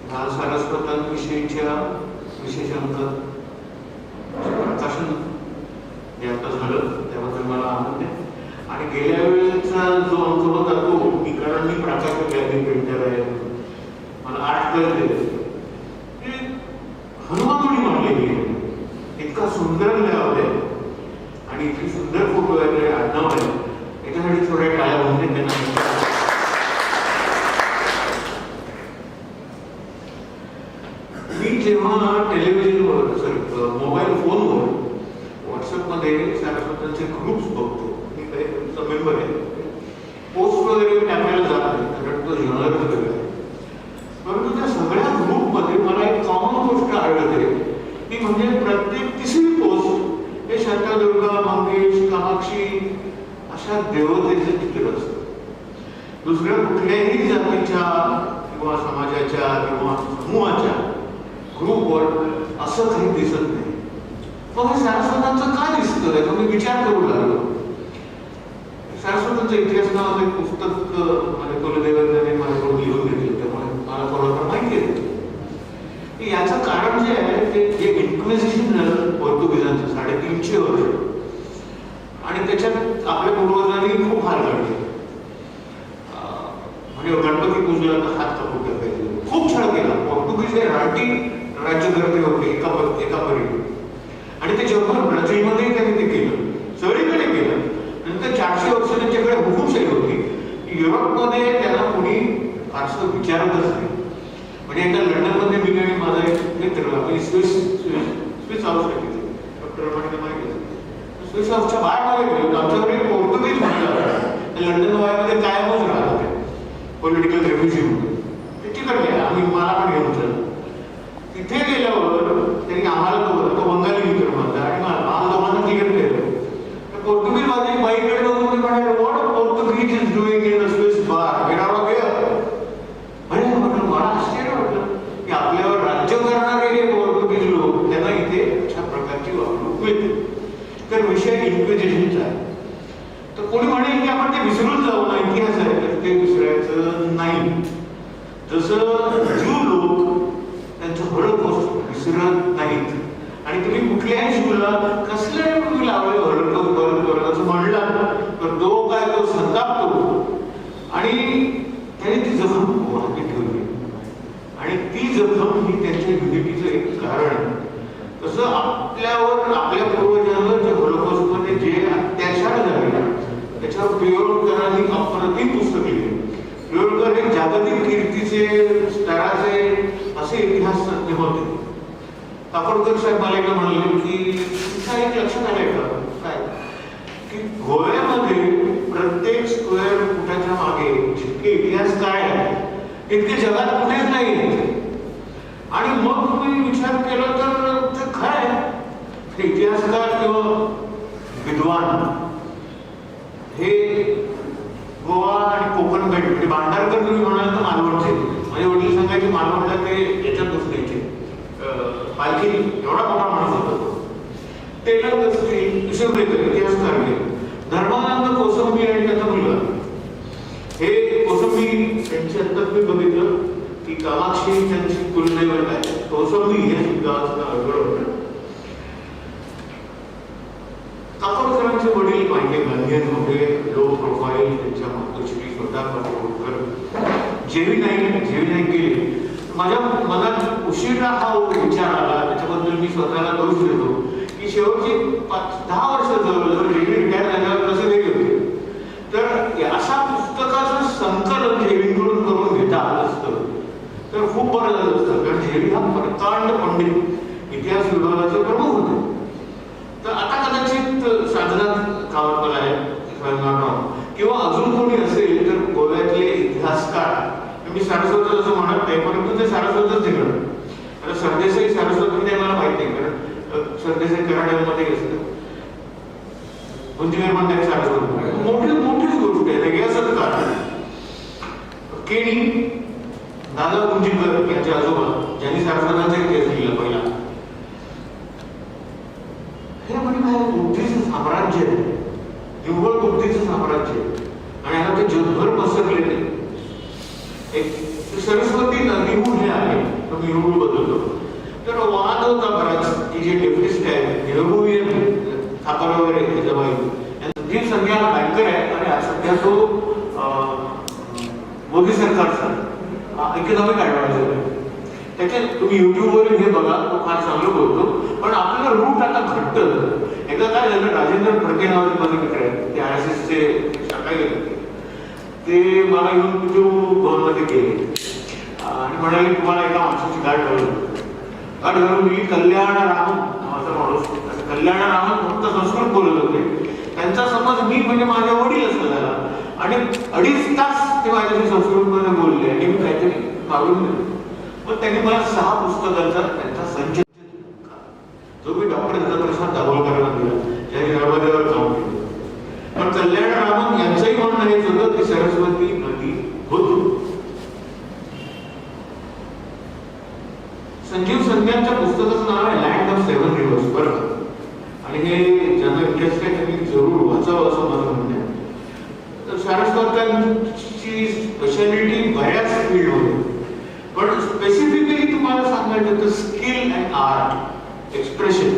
ह्या सारस्वतांविषयीच्या विशेषांचं प्रकाशन जे आता झालं त्याबद्दल मला आनंद आहे. आणि गेल्या वेळेचा जो अंक होता तो की कारण मी प्राचार्य गॅलरी पेंटर आहे, मला 8 कळते हनुमानोडी मांडलेली आहे. इतका सुंदर लेआउट आहे आणि इतकी सुंदर फोटो वगैरे आडनाव आहे, याच्यासाठी थोड्या टाळ्या होते त्यांना. मी जेव्हा टेलिव्हिजनवर सॉरी मोबाईल फोनवर व्हॉट्सअपमध्ये सारस्वतांचे ग्रुप्स बघतो, मी काही ग्रुपचा मेंबर आहे, पोस्ट वगैरे टाकायला जात नाही कारण तो जर्नल वगैरे आहे. परंतु त्या सगळ्या ग्रुपमध्ये मला एक कॉमन गोष्ट आढळते ती म्हणजे प्रत्येक तिसरी पोस्ट हे शांतादुर्गा, मंगेश, कामाक्षी अशा देवतेचे चित्र असतं. दुसऱ्या कुठल्याही जातीच्या किंवा समाजाच्या किंवा समूहाच्या ग्रुपवर असं काही दिसत नाही. मग हे सारस्वतांचं काय दिसतं त्याचा मी विचार करू लागलो. सारस्वतांचा इतिहास नावाचं एक पुस्तक माझ्या कुलदैवताने माझ्याकडून लिहून घेतलं, त्यामुळे मला थोडंफार माहिती आहे. याचं कारण जे आहे ते जे इन्क्विजिशन झालं पोर्तुगीजांचं 350 वर्ष, आणि त्याच्यात आपल्या पूर्वजांनी खूप हाल काढले. म्हणजे गणपती पूजला तर हात कापून टाकायचे, खूप छळ केला. पोर्तुगीज हे रानटी राज्यकर्ते होते एका परी, आणि ते जगभर ब्राझीलमध्ये त्यांनी ते केलं, सगळीकडे केलं. नंतर 400 वर्ष त्यांच्याकडे हुकुमशाही होती. युरोपमध्ये त्यांना कोणी फारसं विचारतच नाही. म्हणजे एका लंडनमध्ये मी आणि माझा एक मित्र, आपण स्विस हाऊस टाकले, डॉक्टर रमाने माहिती आहे, स्विस हाऊसच्या बाहेरमध्ये गेलो. आमच्याकडे एक पोर्तुगीज महिला लंडन बाहेरमध्ये कायमच राहत होते, पॉलिटिकल रेफ्युजी म्हणून. ते तिकडे आम्ही मला पण घेऊन चल. तिथे गेल्यावर त्यांनी आम्हाला तो बंगाली मित्र म्हणता आणि आम्हाला दोघांना तिकीट केलं. पोर्तुगीज माझी बाईकडे बघून म्हणाले, what Portuguese is doing in the Swiss bar, get out of here. म्हणजे म्हटलं, मला आश्चर्य वाटलं की आपल्यावर राज्य करणारे हे पोर्तुगीज लोक, त्यांना इथे अशा प्रकारची वागणूक मिळते. तर विषय इन्क्विजिशनचा आहे. तर कोणी म्हणेल की आपण ते विसरून जाऊ ना, इतिहास आहे, तर ते विसरायचं नाही. जसं ज्यू लोक त्यांचं हॉलोकॉस्ट विसरत नाहीत, आणि तुम्ही कुठल्याही ज्यूला कसल्याही तुम्ही लावले हॉलोकॉस्ट बरं असं म्हणलं तर तो काय तो संतापतो, आणि त्याने ती जखम वाहती ठेवली, आणि ती जखम ही त्यांच्या युनिटीचं एक कारण आहे. तसं आपल्यावर आपल्या पूर्वजांवर जे हॉलोकॉस्टमध्ये जे अत्याचार झाले त्याच्यावर पिळवणकरांनी अप्रतिम पुस्तक लिहिले. पिळवणकर हे जागतिक कीर्तीचे स्तराचे असे इतिहास होते. काकोडकर साहेब मला एकदा म्हणले की तुमच्या एक लक्षात आलंय का काय की गोव्यामध्ये प्रत्येक स्क्वेअर फुटाच्या मागे जितके इतिहास काय आहे इतके जगात कुठेच नाही. आणि मग तुम्ही विचार केला तर ते काय इतिहासकार किंवा विद्वान हे गोवा आणि कोकण बेट म्हणजे भांडारकर तुम्ही म्हणाल तर मालवणचे. माझे वडील सांगायचे मालवणला ते याच्यात बसण्याचे पालखी एवढा मोठा माणूस होता. टेलर असतील शिवरेकर इतिहासकार धर्मानंद कोसंबी आणि त्याचा मुलगा हे कोसंबी यांची अंतर मी बघितलं की कामाक्षी त्यांची कुलदैवत आहे. कोसंबी हे गावाचं नाव होतं. काकोडकरांचे वडील माहिती गांधीयन होते, लो प्रोफाईल. त्यांच्या मातोश्री स्वतः काकोडकर जेवी नाही गेले. माझ्या मनात उशिरा हा विचार आला, त्याच्याबद्दल मी स्वतःला दोष देतो की शेवटची 5-10 वर्ष जवळजवळ रिटायर झाल्यावर कसे वेगळे होते. तर अशा पुस्तकाचं संकलन जेवींकडून करून घेता आलं असतं तर खूप बरं झालं असतं, कारण जेवी हा प्रकांड पंडित इतिहास विभागाचे प्रमुख होते. तर आता कदाचित साधनात कावरकर आहे किंवा अजून कोणी असेल तर गोव्यातले इतिहासकार, मी सारस्वत असं म्हणत नाही परंतु ते सारस्वतच तिकडं. आता सरदेसाई सारस्वत म्हणजे मला माहित नाही, कारण सरदेसाई कराड्यामध्ये असतं. गुंजीकर म्हणतात सारस्वत मोठीच गोष्ट आहे. वेगळ्याच कारण केणी दादा गुंजीकर यांचे आजोबा ज्यांनी सारस्वतांचा इतिहास लिहिला पहिला, हे म्हणजे काय बुद्धीचं साम्राज्य आहे, निव्वळ बुद्धीचं साम्राज्य, आणि आता ते जगभर पसरलेले. एक सरस्वती नदीहून हे आहे, तर मी रूळ बदलतो. तर वाद होता बराच की जे डेप्युटिस्ट आहेत नेहरूवियन थापर वगैरे जवाई जी सध्या बँकर आहे आणि आज सध्या तो मोदी सरकारचा इकॉनॉमिक ऍडवायझर आहे. त्याच्यात तुम्ही युट्यूबवर हे बघा, तो फार चांगलं बोलतो. पण आपलं रूट आता घट्ट. एकदा काय झालं, राजेंद्र फडके नावाचे माझे मित्र आहेत, ते RSSचे शाखा गेले. ते मला येऊन भवनमध्ये गेले आणि म्हणाले तुम्हाला एका माणसाची गाठ घालून मी कल्याणरामन नावाचा माणूस. कल्याणरामन फक्त संस्कृत बोलत होते. त्यांचा समज मी म्हणजे माझ्या वडील असं झाला, आणि 2.5 तास ते माझ्याशी संस्कृतमध्ये बोलले आणि मी काहीतरी मागून दिलं. मग त्यांनी मला 6 पुस्तकांचा त्यांचा संच जो मी डॉक्टर दत्तप्रसाद दाभोळकरांना दिला, ज्यांनी नर्मदेवर काम केलं. पण कल्याणरामन यांचंही म्हणणं हेच होतं की सरस्वती नदी होती. संध्यांच्या पुस्तकाचं नाव आहे लँड ऑफ सेव्हन रिव्हर्स, बरं का? आणि हे ज्यांना इंटरेस्ट आहे त्यांनी जरूर वाचावं असं माझं म्हणणं आहे. तर सारस्वतांची स्पेशालिटी बऱ्याच फील्डमध्ये, पण स्पेसिफिकली तुम्हाला सांगायचं तर स्किल अँड आर्ट एक्सप्रेशन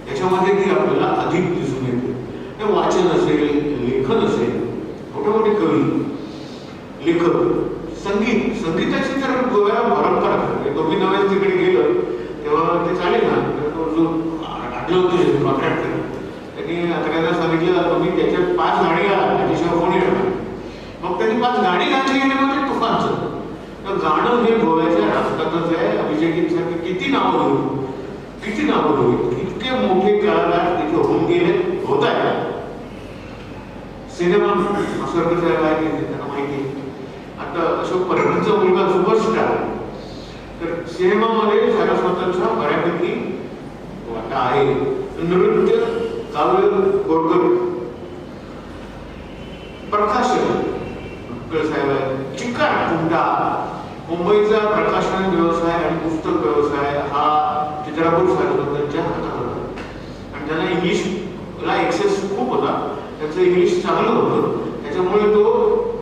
याच्यामध्ये ती आपल्याला अधिक दिसून येते. ते वाचन असेल, लेखन असेल, मोठे मोठे कवी, लेखक, संगीताची तर गोव्याला परंपरा आहे. तुम्ही नव्याच तिकडे गेलं तेव्हा ते चालेल ना, तो जो आढळलं होतं कॉन्ट्रॅक्टर त्यांनी अकराला सांगितलं तुम्ही त्याच्यात 5 गाणी घाला, त्याच्याशिवाय कोणी येणार. मग त्यांनी 5 गाणी घातली आणि मग ते तुफानचं. तर गाणं हे गोव्याच्या राष्ट्रातच आहे. अभिषेकींसारखे किती नावं घेऊ, इतके मोठे कलाकार तिथे होऊन गेले, होत आहे. सिनेमा असं साहेब आहे त्यांना माहिती. आता अशोक परबीचा मुलगा सुपरस्टार, तर सिनेमामध्ये सारस्वतांचा बऱ्यापैकी वाटा आहे. नृत्य, काव्य, गोडकर, प्रकाशन साहेब आहे. चिकार कुंटा, मुंबईचा प्रकाशन व्यवसाय आणि पुस्तक व्यवसाय हा चित्रापूर सारस्वतांच्या हातात होता. आणि त्यांना इंग्लिशला एक्सेस खूप होता, त्याचं इंग्लिश चांगलं होतं, त्याच्यामुळे तो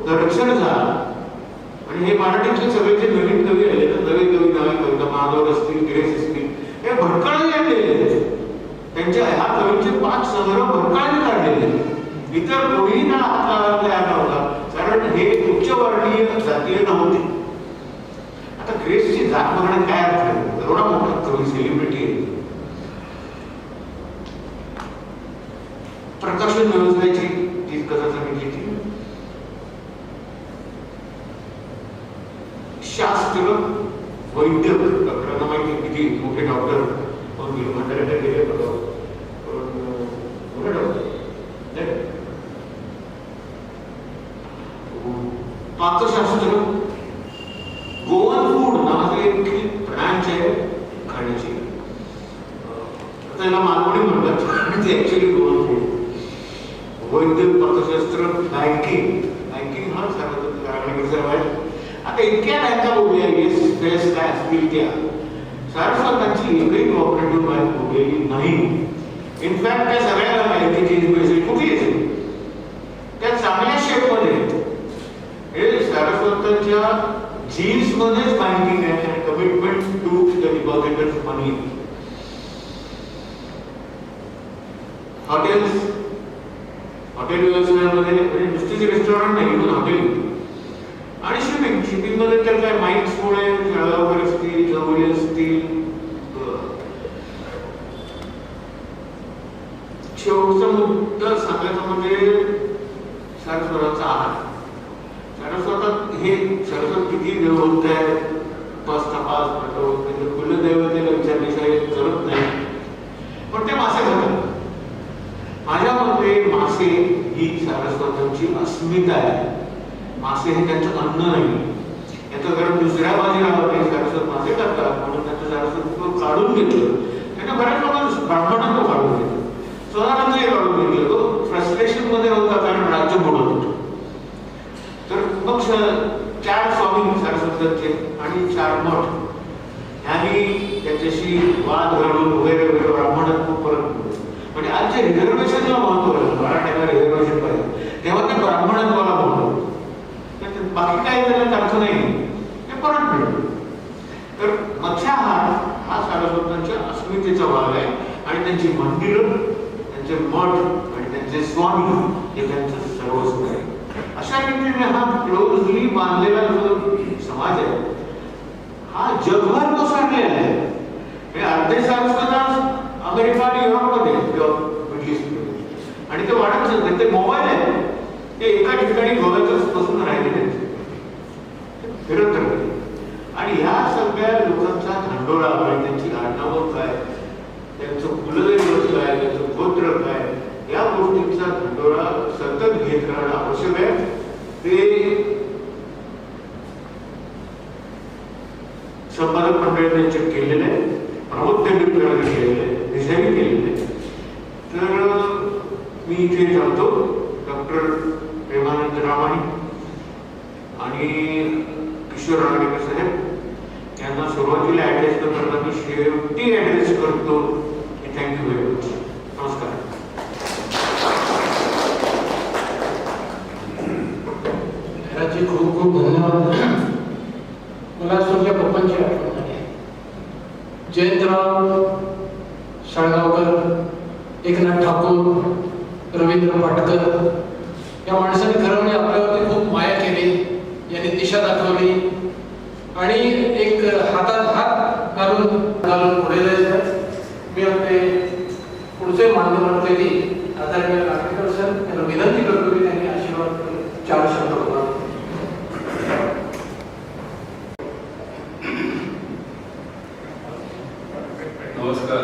दर्शन झाला. आणि हे मराठीतले सगळे जे नवीन कवी आले, नवे कविता माधव असतील, गिरीश असतील, हे भटकळाने आणलेले. त्यांच्या ह्या कवींचे 5 संग्रह भटकळाने काढलेले. इतर कोणीही ना हात तयार नव्हता, कारण हे उच्चवर्णीय जातीय नव्हते. आता ग्रेसची जात बघण्यात काय अर्थ आहे? एवढा मोठा कवी, सेलिब्रिटी आहे. प्रकाशन व्यवसायाची जी कथा सांगितली ती शास्त्र, वैद्य, डॉक्टरांना माहिती किती मोठे डॉक्टर भंडाऱ्याला गेले, मोठे डॉक्टर. पाकशास्त्र, गोवन फूड नावाचे एक ब्रँच आहे खाण्याची, त्याला मालवणी म्हणतात, ते ऍक्च्युअली गोवन फूड. वैद्य, पाकशास्त्र, बँकिंग हा आहे. आता इतक्या बँका उभ्या येस काय असतील त्या, सारस्वतांची एकही कोऑपरेटिव्ह बँक उभलेली नाही. इनफॅक्ट त्या सगळ्या बँकेची पैसे कुठे येते त्या चांगल्या शेपमध्ये. हे सारस्वतांच्या जीन्स मध्येच बँकिंग आहे आणि commitment to the depositors money. Hotel व्यवसायामध्ये म्हणजे नुसतीच रेस्टॉरंट नाही, पण हॉटेल आणि शिपिंग मध्ये तर काय माईक्समुळे जळगावकर असतील, जवळी असतील. शेवटचा मुद्दा सांगायचा म्हणजे सारस्वताचा आहार. सारस्वतात हे सारस्वत किती देव होत आहे, 5 कुलदेवतेला विचारण्याशिवाय करत नाही, पण ते मासे खातात. माझ्या मते मासे ही सारस्वतांची अस्मिता आहे. मासे हे त्यांचं अन्न नाही. याचं कारण दुसऱ्या बाजूला सारस्वत मासे करतात म्हणून त्यांचं सारस्वत काढून घेतलं. त्यांना बऱ्याच लोकांना ब्राह्मणांना काढून घेतलं, स्वतःलाही काढून घेतलं. तो फ्रस्ट्रेशन मध्ये होता कारण राज्य बुडत होतं. तर मग 4 स्वामी सारस्वतांचे आणि 4 मठ यांनी त्याच्याशी वाद घालून वगैरे ब्राह्मणात परत. म्हणजे आज जे रिझर्वेशनला महत्व आहे, मराठ्याला रिझर्वेशन पाहिजे, तेव्हा ते ब्राह्मणांना महत्व. बाकी काही त्याला अर्थ नाही, ते परत मिळतं. तर मत्स्याहार हा सारस्वतांच्या अस्मितेचा भाग आहे. आणि त्यांची मंदिरं, त्यांचे मठ आणि त्यांचे स्वामी हे त्यांचं सर्वस्व आहे. अशा रीतीने हा क्लोजली बांधलेला जो समाज आहे हा जगभर पसरलेला आहे. हे अर्धे सारस्वत अमेरिका आणि युरोपमध्ये मिडल ईस्टमध्ये, आणि ते वाढत चालते. ते मोबाईल आहे, ते एका ठिकाणी गोव्यातच बसून राहिले फिरत राहिले. आणि ह्या सगळ्या लोकांचा धांडोळा आणि त्यांची आडनावं काय, त्यांचं कुलदैवत काय, त्यांचं गोत्र काय, या गोष्टींचा धांडोळा सतत घेत राहणं आवश्यक आहे. ते संपादक मंडळी त्यांचे केलेले आहे, प्रमोद तेंडुलकरांनी केलेले आहे, देसाईंनी केलेले आहे. तर मी इथे जातो. डॉक्टर प्रेमानंद रामाणी आणि किशोर राणेकर साहेब यांना सुरुवातीला ॲड्रेस करताना मी शेवटी ॲड्रेस करतो. Thank you very much. नमस्कार. धैर्याचे खूप खूप धन्यवाद. मला तुमच्या पप्पांची आठवण झाली. जयंतराव शाळगावकर, एकनाथ ठाकूर, रवींद्र पाटकर या माणसाने खरं म्हणजे आपल्यावरती खूप माया केली. यांनी दिशा दाखवली आणि एक हातात हात घालून पुढे जायचं. मी आपले पुढचे मान्यवर केली आदरणीय नागरिक सर यांना विनंती करतो की त्यांनी आशीर्वाद 4 शब्द बोला. नमस्कार.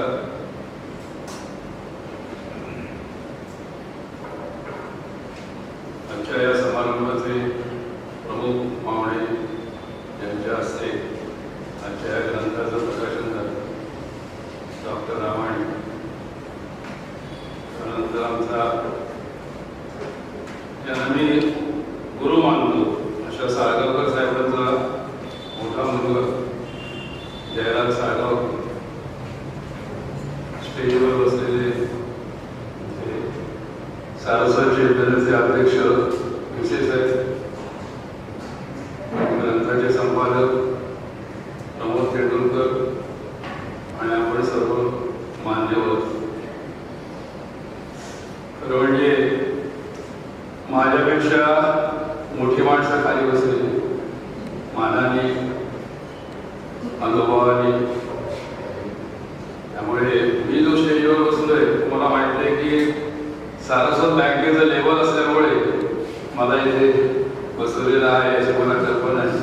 आजच्या या समारंभाचे प्रमुख पाहुणे यांच्या हस्ते आजच्या या ग्रंथाचं प्रकाशन झालं. डॉक्टर रामायण, त्यानंतर आमचा ज्यांना मी गुरु मानतो अशा साळगावकर साहेबांचा मोठा मुलगा जयराज साळगावकर, स्टेजवर बसलेले सारस्वत चैतन्याचे अध्यक्ष विशेष आहेत, ग्रंथाचे संपादक प्रमोद तेंडुलकर आणि आपण सर्व मान्यवर. खरं म्हणजे माझ्यापेक्षा मोठी माणसं खाली बसलेली, मानाने अनुभवाने. त्यामुळे मी जो स्टेजवर बसलोय मला वाटतंय की सारस्वत बँकेचं लेवल असल्यामुळे मला इथे बसवलेलं आहे याची मला कल्पना आहे.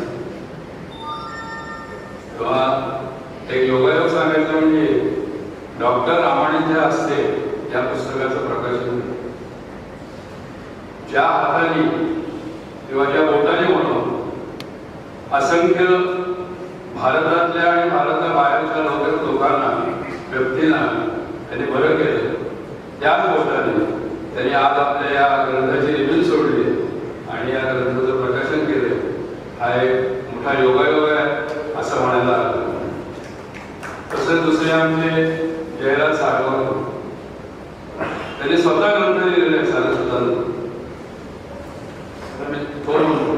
तेव्हा एक योगायोग सांगायचं म्हणजे डॉक्टर रामायणच्या हस्ते या पुस्तकाचं प्रकाशन ज्या हाताने किंवा ज्या बोटाने म्हणून असंख्य भारतातल्या आणि भारताबाहेरच्या लोकांना, व्यक्तींना त्यांनी बरं केलं. त्याच बोटाने त्यांनी आज आपल्या या ग्रंथाची रिव्ह्यू सोडली आणि या ग्रंथाचं प्रकाशन केलं. हा एक मोठा योगायोग आहे असं म्हणायला हरकत नाही. तसेच दुसरे आमचे जयराज साळगावकर, त्यांनी स्वतः ग्रंथ लिहिलेले आहे सारस्वतांना. थोर म्हणतो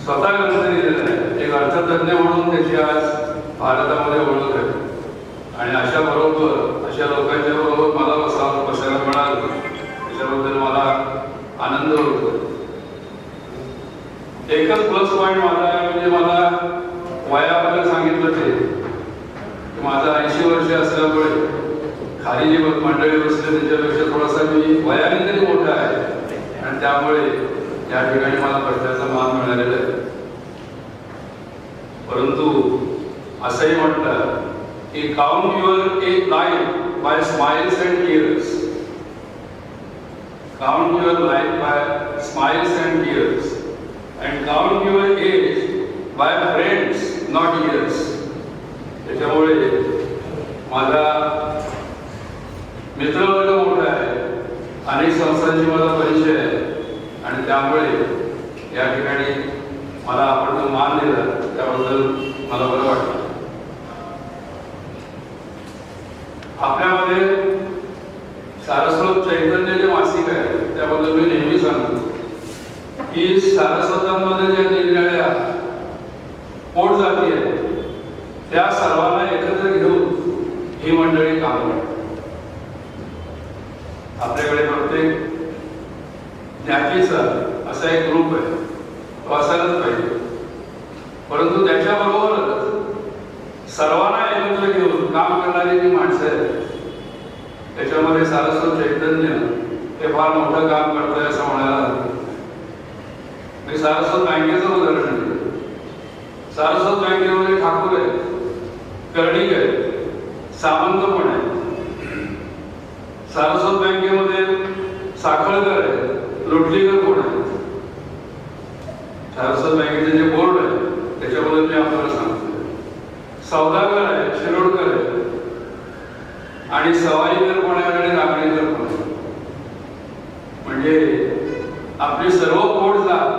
स्वतः ग्रंथ लिहिलेला आहे. एक अर्थतज्ञ म्हणून त्याची आज भारतामध्ये ओळख आहे. आणि अशा लोकांच्या बरोबर मला बसायला मिळालं त्याच्याबद्दल मला आनंद होतो. एकच प्लस पॉईंट माझा आहे, म्हणजे मला वयाबद्दल सांगितलं ते की माझा 80 वर्ष असल्यामुळे खाली जी मंडळी बसले त्याच्यापेक्षा थोडासा मी वयाने तरी मोठा आहे आणि त्यामुळे या ठिकाणी मला बसण्याचा मान मिळालेला आहे. परंतु असंही म्हटलं की count your age life by smiles and tears. Count your life by smiles and tears and count your age by friends not years. त्याच्यामुळे माझा मित्रवर्ग मोठा आहे, अनेक संस्थांची मला परिचय आहे आणि त्यामुळे या ठिकाणी मला आपण जो मान दिला त्याबद्दल मला बरं वाटतं. आपल्यामध्ये सारस्वत चैतन्य जे मासिक आहे त्याबद्दल मी नेहमी सांगतो की सारस्वतांमध्ये ज्या निरनिराळ्या पोट जाती आहेत त्या सर्वांना एकत्र घेऊन ही मंडळी काम करतात. आपल्याकडे प्रत्येक ज्ञातीचा असा एक ग्रुप आहे, तो असायलाच पाहिजे. परंतु त्याच्याबरोबरच सर्वांना एकत्र घेऊन काम करणारी जी माणसं आहेत त्याच्यामध्ये सारस्वत चैतन्य हे फार मोठं काम करतंय असं म्हणायला. मी सारस्वत बँकेचं उदाहरण दिलं. सारस्वत बँकेमध्ये ठाकूर आहे, कर्णिक आहे, सामंत पण आहे. सारस्वत बँकेमध्ये साखळकर आहे, लोटलीकर कोण आहे. सारस्वत बँकेचे जे बोर्ड आहे त्याच्याबद्दल मी आपल्याला सांगतो. सौदागर आहे, शिरोडकर आहे आणि सवाईकर कोण आहे आणि रांगणेकर कोण आहे. म्हणजे आपली सर्व पोट जात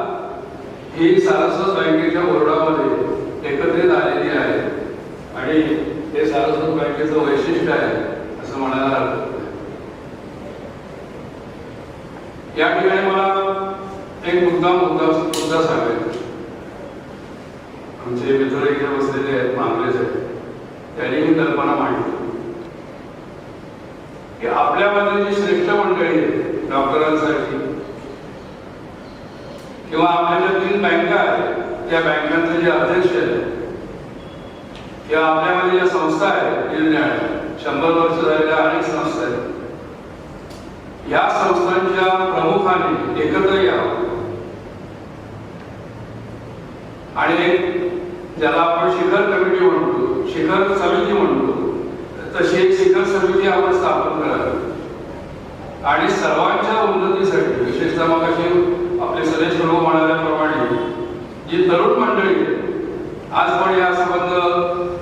ही सारस्वत बँकेच्या बोर्डामध्ये एकत्रित आलेली आहे आणि हे सारस्वत बँकेचं वैशिष्ट्य आहे असं म्हणायला हरकत नाही. या ठिकाणी मला एक मुद्दा सांगायचा. आमचे मित्र इथे बसलेले आहेत, मांगलेच आहेत, त्यांनी ही कल्पना मांडली की आपल्यामध्ये जी श्रेष्ठ मंडळी आहे डॉक्टरांसाठी किंवा आपल्या ज्या 3 बँका आहेत त्या बँकांचे जे अध्यक्ष आहेत किंवा आपल्यामध्ये ज्या संस्था आहेत निरनिराळ्या 100 वर्ष झालेल्या अनेक संस्था आहेत, या संस्थांच्या प्रमुखांनी एकत्र यावं आणि ज्याला आपण शिखर कमिटी म्हणतो, शिखर समिती म्हणतो, तशी एक शिखर समिती आपण स्थापन करावी आणि सर्वांच्या उन्नतीसाठी, विशेषतः मग अशी आपले सुरेश प्रभू म्हणाल्याप्रमाणे जी तरुण मंडळी आहे, आज पण या संबंध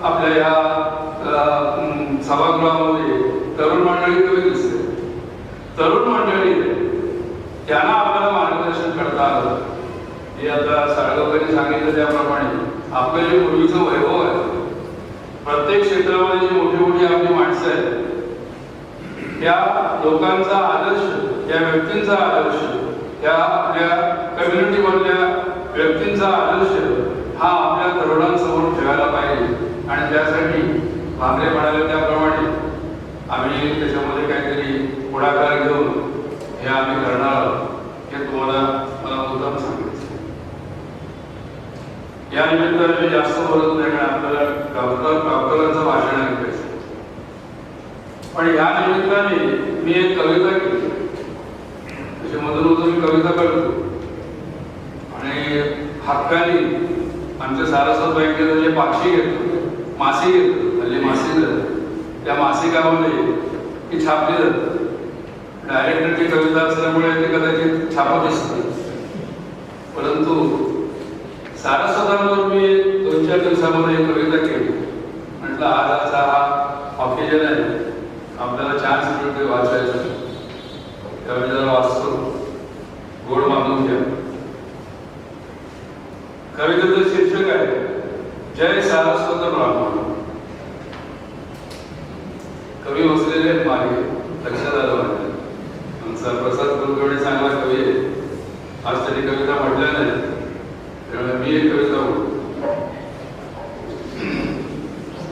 आपल्या या सभागृहामध्ये तरुण मंडळी कमी दिसते. तरुण मंडळी त्यांना आपल्याला मार्गदर्शन करता आलं. हे आता साळगावकरांनी सांगितलं त्याप्रमाणे आपलं जे पूर्वीचं वैभव आहे, प्रत्येक क्षेत्रामध्ये जी मोठी मोठी आपली माणसं आहेत, त्या लोकांचा आदर्श, त्या व्यक्तींचा आदर्श, त्या आपल्या कम्युनिटी मधल्या व्यक्तींचा आदर्श हा आपल्या तरुणांसमोर ठेवायला पाहिजे आणि त्यासाठी भांगरे म्हणाले त्याप्रमाणे आम्ही त्याच्यामध्ये काहीतरी पुढाकार घेऊन हे आम्ही करणार आहोत हे तुम्हाला मला मुद्दाम सांगायचं. या निमित्ताने मी जास्त बोलत नाही कारण आपल्याला डॉक्टरांचं भाषण ऐकायचं. पण या निमित्ताने मी एक कविता केली, त्याच्यामधून मी कविता करतो आणि हक्काने आमच्या सारस्वत बँकेचं जे पाक्षिक घेतो, मासिक घेतो, हल्ली मासिक झालं, त्या मासिकामध्ये ती छापली जाते. डायरेक्टरची कविता असल्यामुळे ते कदाचित छापत असते, परंतु सारस्वतांवर मी 2-4 दिवसामध्ये कविता केली. म्हटलं आजचा हा ऑकेजन आहे, आपल्याला चान्स मिळते वाचायचं, त्यावेळी जरा वाचतो, गोड मानून घ्या. कवितेचं शीर्षक आहे जय सारस्वत ब्राह्मण. कवी बसलेले आहेत मागे, लक्षात आलं माझ्या. आमचा प्रसाद कुलकर्णी चांगला कवी आहे, आज त्यांनी कविता म्हटल्या नाही, त्यामुळे मी एक कविता बोलतो.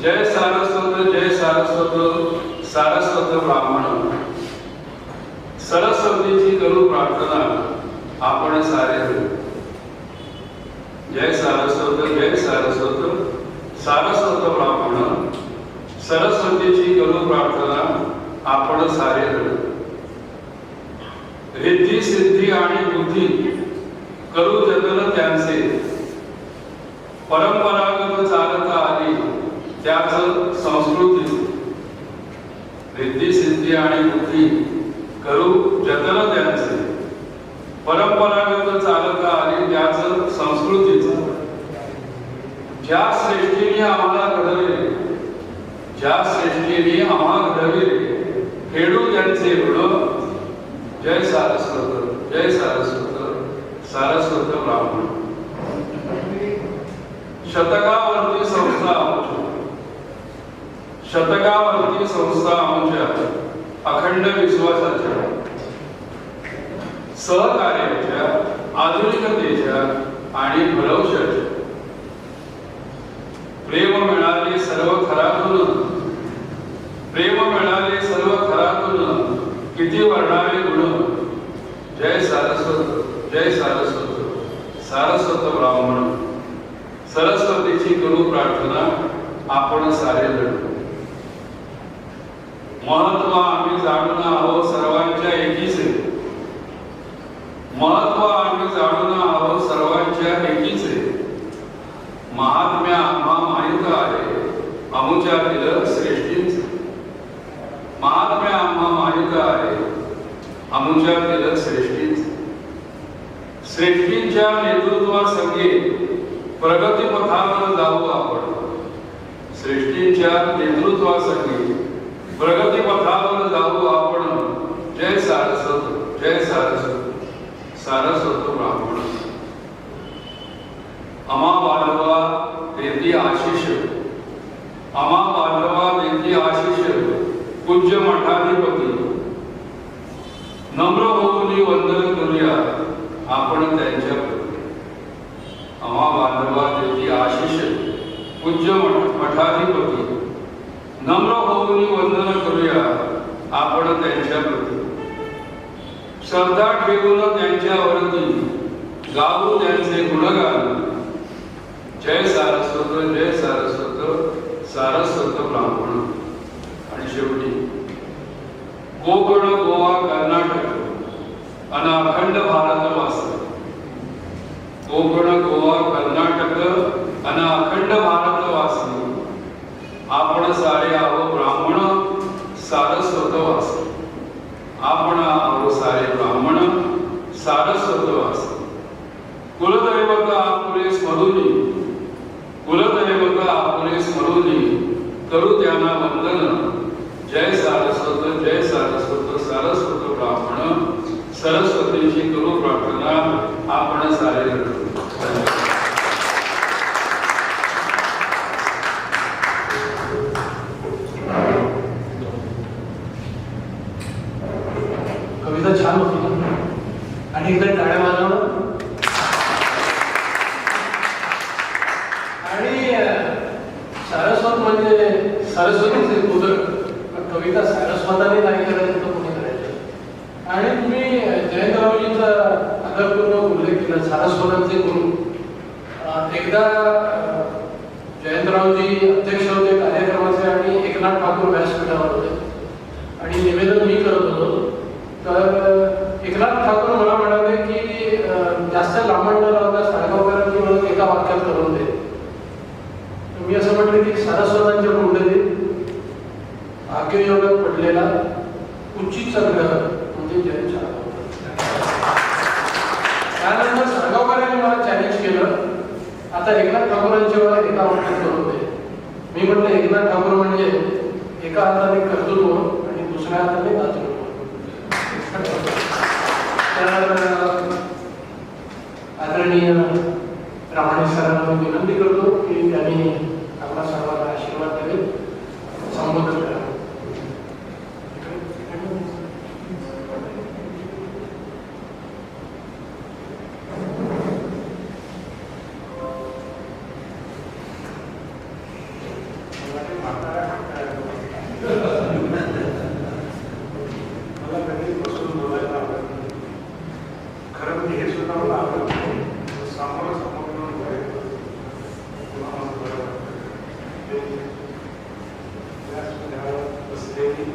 जय सारस्वत, जय सारस्वत, सारस्वत ब्राह्मण. सरस्वतीची करू प्रार्थना आपण सारे. जय सारस्वत, जय सारस्वत, सारस्वत ब्राह्मण. सरस्वतीची करू प्रार्थना आपण सारे. रिद्धी सिद्धी आणि बुद्धी करू जतन त्यांचे. परंपरागत चालता आली त्याच संस्कृती. रिद्धी सिद्धी आणि बुद्धी करू जतन त्यांचे. परंपरागत चालता आली त्याच संस्कृतीचं. ज्या श्रेष्ठीने आम्हाला घडविले, ज्या श्रेष्ठीने आम्हाला घडविले, खेळू त्यांचे ऋण. जय सारस्वत, जय सारस्वत, सारस्वत ब्राह्मण. शतकावरती संस्था आमच्या, शतकावरती संस्था आमच्या अखंड विश्वासाच्या, सहकार्याच्या, आधुनिकतेच्या आणि भरवशाच्या. प्रेम मिळाले सर्व खरातून, प्रेम मिळाले सर्व खरातून, किती वर्णावे गुण. जय सारस्वत, जय सारस्वत, सारस्वत ब्राह्मण. सरस्वतीची करू प्रार्थना आपण सारे जण. महत्व आम्ही जाणून आहोत सर्वांच्या एकीचे. महत्व आम्ही जाणून आहोत सर्वांच्या एकीचे. महात्म्य आम्हा माहित आहे अमुच्यातील श्रेष्ठींचे. महात्म्य आम्हा माहित आहे अमुच्यातील श्रेष्ठींचे. श्रेष्ठींच्या नेतृत्वासंगे प्रगतीपथावर जाऊ आपण. श्रेष्ठींच्या नेतृत्वासाठी प्रगतीपथावर जाऊ आपण. जय सारस्वत, जय सारस्वत, सारस्वत ब्राह्मण. अमा बांधवा देती आशिष, अमा बांधवा देती आशिष, पूज्य मठाधिपती नम्र होऊन वंदन करूया आपण त्यांच्या प्रती. अमा बांधवा देती आशिष, पूज्य मठाधिपती नम्र होऊन वंदन करूया आपण त्यांच्या प्रती. श्रद्धा ठेवून त्यांच्यावरती गाऊ त्यांचे गुणगान. जय सारस्वत, जय सारस्वत, सारस्वत ब्राह्मण. आणि शेवटी कोकण, गोवा, कर्नाटक आणि अखंड भारतवास. कोकण, गोवा, कर्नाटक आणि अखंड भारतवासी आपण सारे आहो ब्राह्मण सारस्वतवासी. आपण आहो सारे ब्राह्मण सारस्वतवासी. कुलदैवत आपुले स्मरुनी, कुलदैवत आपुले स्मरुनी करू त्यांना वंदन. जय सारस्वत, जय सारस्वत, सारस्वत ब्राह्मण. सरस्वतीची करू प्रार्थना आपण सारे करू. कविता छान होती ना, आणि एकदा टाळ्या वाजवणं. आणि सारस्वत म्हणजे सरस्वतीचे उदर. कविता सारस्वताने नाही करायचं तर कोणी करायचं. आणि तुम्ही जयंतरावजींचा आदरपूर्वक उल्लेख केला, सारस्वतांचे गुरु. एकदा जयंतरावजी अध्यक्ष होते कार्यक्रमाचे आणि एकनाथ ठाकूर व्यासपीठावर होते आणि निवेदन मी करत होतो. तर एकनाथ ठाकूर मला म्हणाले की जास्त लांबण न लावता साळगावकरांची ओळख एका वाक्यात करून दे. मी असं म्हटलं की सारस्वतांच्या कुंडलीत भाग्ययोगात पडलेला उच्चीचा ग्रह म्हणजे जयंत साळगावकर. त्यानंतर साळगावकरांनी मला चॅलेंज केलं, आता एकनाथ ठाकूरांची ओळख एका वाक्यात करून दे. मी म्हटलं एकनाथ ठाकूर म्हणजे एका हाताने कर्तृत्व आणि दुसऱ्या हाताने दातृत्व. तर आदरणीय रामाणे सरांना विनंती करतो की त्यांनी आपला सर्वांना आशीर्वाद द्यावे, संबोधन करावे. मला कधी बसून बोलायला आवडत नाही. खरं म्हणजे हे सुद्धा मला आवडत नाही. समोरासमोर येऊन बोलायचं तेव्हा मला बरं वाटतं. ते व्यासपीठावर बसलेली,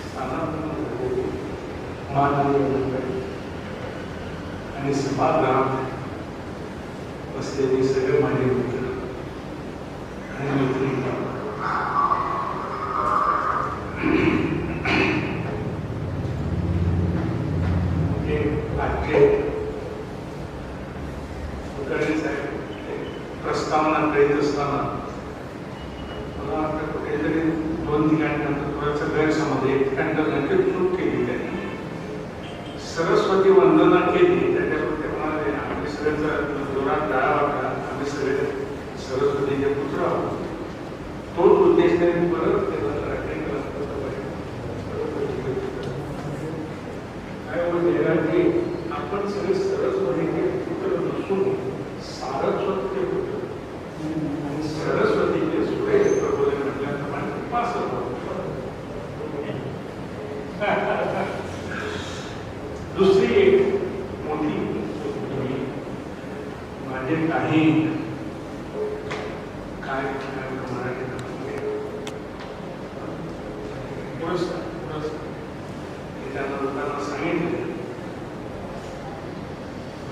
स्थानापन्न झालेली माननीय मंडळी आणि सभागृहात बसलेली सगळे माझे मित्र आणि मैत्रिणी, आजचे कुलकर्णी साहेब प्रस्तावना करीत असताना मला वाटतं कुठेतरी 2 ठिकाणी थोडासा गैरसमज. एक ठिकाणी तर नक्की चूक केली त्यांनी. सरस्वती वंदना केली त्याच्यावर ते म्हणाले आम्ही सगळ्यांचा जोरात टाळा वाटला, आम्ही सगळे सरस्वतीचे पुत्र आहोत. तोच उद्देश त्यांनी परत केला. काय म्हणजे आपण सगळे सरस्वतीचे पुत्र नसून सारस्वतीचे पुत्र आणि सरस्वतीचे सुरेश प्रबोधन म्हटल्याप्रमाणे दुसरी एक मोठी माझे काही काय पुरस्कार त्यांना लोकांना सांगितले,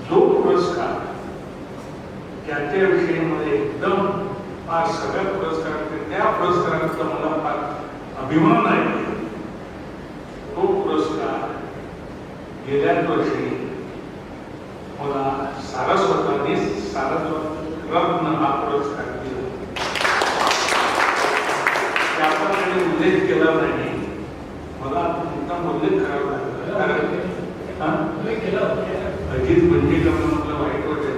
जो पुरस्कार त्या विषयामध्ये एकदम फार सगळ्या पुरस्कार त्या पुरस्काराचा मला फार अभिमान आहे. तो पुरस्कार गेल्याच वर्षी मला सारस्वतांनी सारस्वत रत्न हा पुरस्कार दिला. त्याचा त्यांनी उल्लेख केला नाही. मला मुद्दाम उल्लेख करावा लागला, कारण अजित म्हणजे करणं म्हटलं वाईट वाटत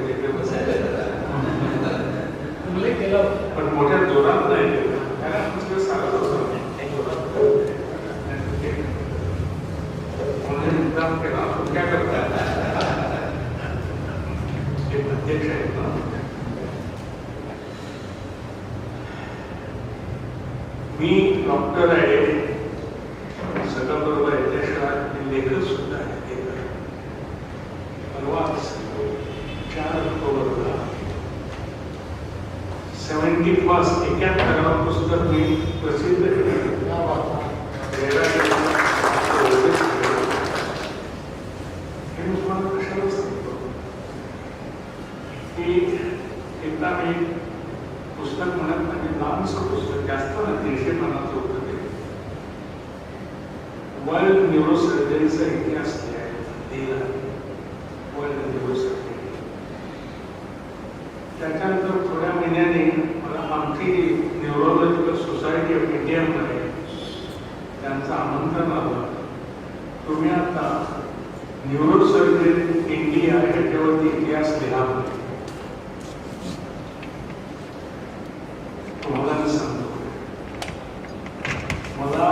अध्यक्ष आहेत ना, मी डॉक्टर आहे, सगळ्याबरोबर आहे, त्याशिवाय मी लेखक सुद्धा आहे. परवाच 4 ऑक्टोबरला 71 पुस्तक मी प्रसिद्ध केलं. हे मी तुम्हाला कशाला सांगतो की एकदा मी पुस्तक म्हणत म्हणजे लांबचं पुस्तक, जास्त ना 300 पानाचं होतं ते, वर्ल्ड न्यूरोसर्जरीचा इतिहास लिहिला. World neurosurgery. त्याच्यानंतर थोड्या महिन्याने मला आमची न्यूरोलॉजिकल सोसायटी ऑफ इंडियामध्ये त्यांचं आमंत्रण आलं, तुम्ही आता न्यूरोसर्जरी इंडिया ह्याच्यावरती इतिहास लिहा. तुम्हाला मी सांगतो, मला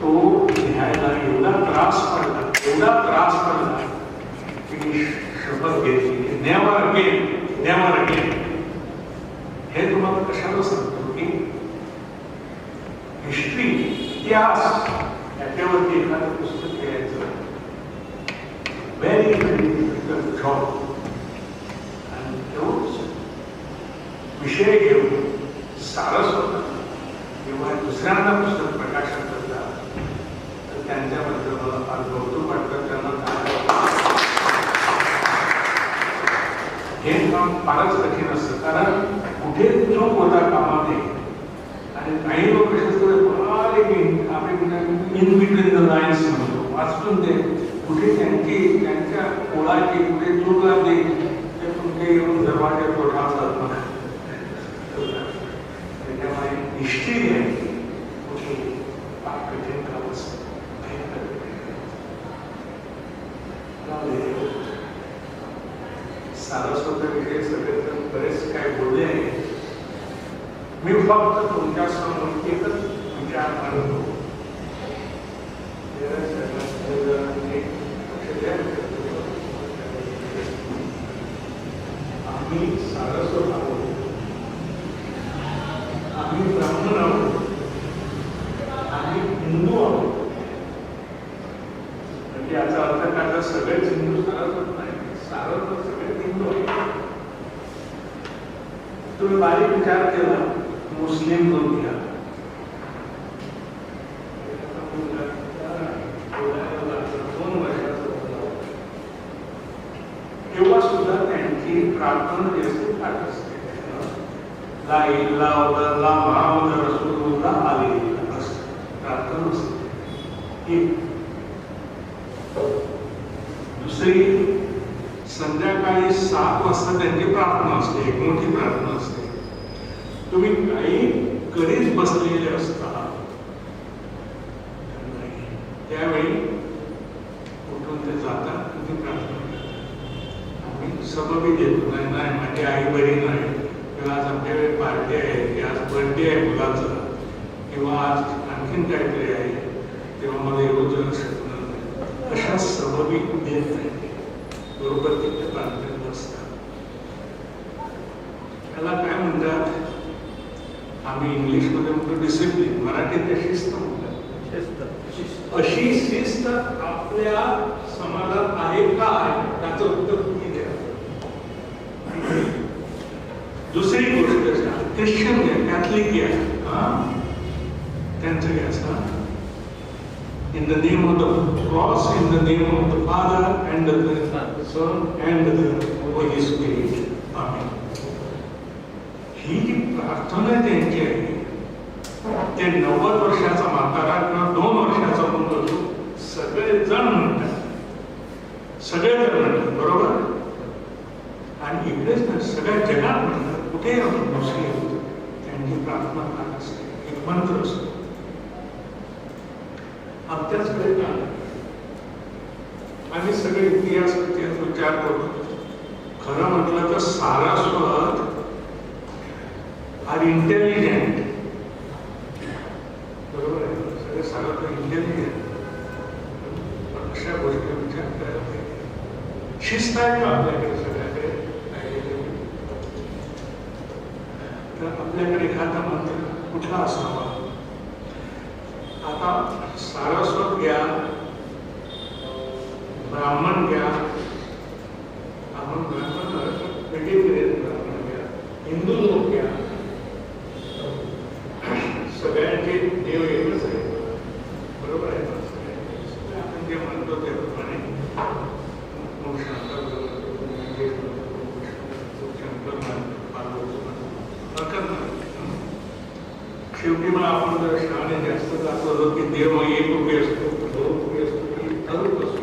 तो लिहायला एवढा त्रास पडला की मी शपथ घेतली, नेव्हर अगेन. हे तुम्हाला कशाला सांगतो की हिस्ट्री, इतिहास याच्यावरती एखादं पुस्तक लिहायचं व्हेरी डिफिकल्ट जॉब. आणि तोच विषय घेऊन सारस्वत किंवा दुसऱ्यांना पुस्तक प्रकाशन करतात, तर त्यांच्याबद्दल मला फार कौतुक वाटतं. त्यांना हे काम फारच कठीण असतं, कारण कुठे चूक होता कामा नये. आणि काही लोक इन बिटवीन द लाईन्स म्हणतो, वाचून ते कुठे त्यांच्या ओळाची कुठे चूक लागली ते तुमचे येऊन दरवाजा तोडावतात. त्याच्यामुळे हिस्ट्री घ्यायची कुठे फार कठीण काम असतं. सारस्वताविषयी सगळेजण बरेच काय बोलले आहे. मी फक्त तुमच्यासमोर एकच विचार मांडतो. आम्ही सारस्वत आहोत, आम्ही ब्राह्मण आहोत, आम्ही हिंदू आहोत. म्हणजे याचा अर्थ काय, तर सगळेच हिंदू सारस्वत नाही, सारस्वत सगळे हिंदू आहेत. तुम्ही बारीक विचार केला, मुस्लिम लोक घ्या, तेव्हा सुद्धा त्यांची प्रार्थना जी असते काय असते, ला इलाहा इल्लल्लाह मुहम्मद रसूलुल्लाह आलेली प्रार्थना असते. दुसरी, संध्याकाळी 7 वाजता त्यांची प्रार्थना असते, एक मोठी प्रार्थना असते. तुम्ही काही कधीच बसलेले असता, त्यावेळी उठून ते जातात, तुम्ही प्रार्थना आम्ही सबबी देतो. नाही माझी आई बरी नाही, किंवा आज आमच्याकडे पार्टी आहे, की आज बर्थडे आहे मुलाचा, किंवा आज आणखीन काहीतरी आहे, तेव्हा मला येऊ जाऊ शकणार नाही, अशा सबबी देत नाही. बरोबर तिथे प्रार्थनेत बसतात. त्याला काय म्हणतात, आम्ही इंग्लिशमध्ये म्हणतो डिसिप्लिन, मराठीत शिस्त म्हणतात. अशी शिस्त आपल्या समाजात आहे का आहे त्याचं उत्तर तुम्ही द्या. दुसरी गोष्ट, ख्रिश्चन घ्या, कॅथलिक घ्या, त्यांचं घ्यायचं, in the name of the cross, in the name of the Father and the Son and the Holy Spirit. Amen. ही जी प्रार्थना त्यांची आहे, ते 90 वर्षाचा म्हातारा किंवा 2 वर्षाचा मुलगा असो, सगळेजण म्हणतात, बरोबर. आणि इकडेच ना, सगळ्या जगात म्हणतात, कुठे मुस्लिम त्यांची प्रार्थना काय असते, एक मंत्र असतो. आमच्याचकडे का आम्ही सगळे इतिहास विचार करतो. खरं म्हटलं तर सारस्वत आर इंटेलिजंट, बरोबर आहे, सगळे सारस्वत इंटेलिजंट. अशा गोष्टी विचार करायला पाहिजे. शिस्त आहे का आपल्याकडे सगळ्याकडे? तर आपल्याकडे एखादा मंत्र कुठला असावा? आता सारस्वत घ्या, ब्राह्मण घ्या, आपण वेगवेगळे ब्राह्मण घ्या, हिंदू लोक घ्या, सगळ्यांचे देव एकच आहे, बरोबर आहे ना? आपण जे म्हणतो त्याप्रमाणे शेवटी मग आपण जर शहाणे जास्त दाखवलो की देव मग 1 रुपये असतो, 2 रुपये असतो की ठरत असतो,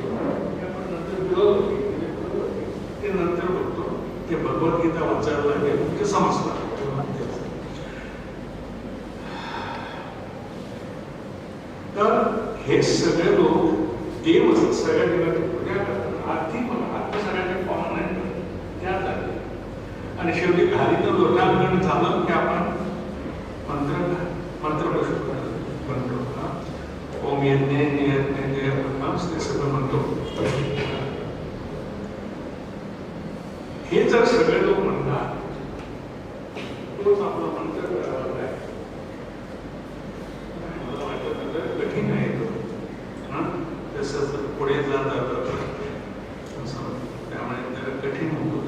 आपण नंतर विरोध होतो. ते नंतर बघतो ते भगवद्गीता वाचायला लागेल ते समजतात. तर हे सगळे लोक देव सगळ्या जगाची पूजा करतात. आर्थिक सगळ्यांचे कॉमन आहे त्या झाले. आणि शेवटी घाली तर लोटांगण झालं की आपण मंत्र म्हणतो. ओम यज्ञ नियज्ञ ते सगळं म्हणतो. हे जर सगळे लोक म्हणतात तोच आपला मंत्र करावा आहे. मला वाटतं कठीण आहे तो. तसं पुढे जात त्यामुळे जरा कठीण होत.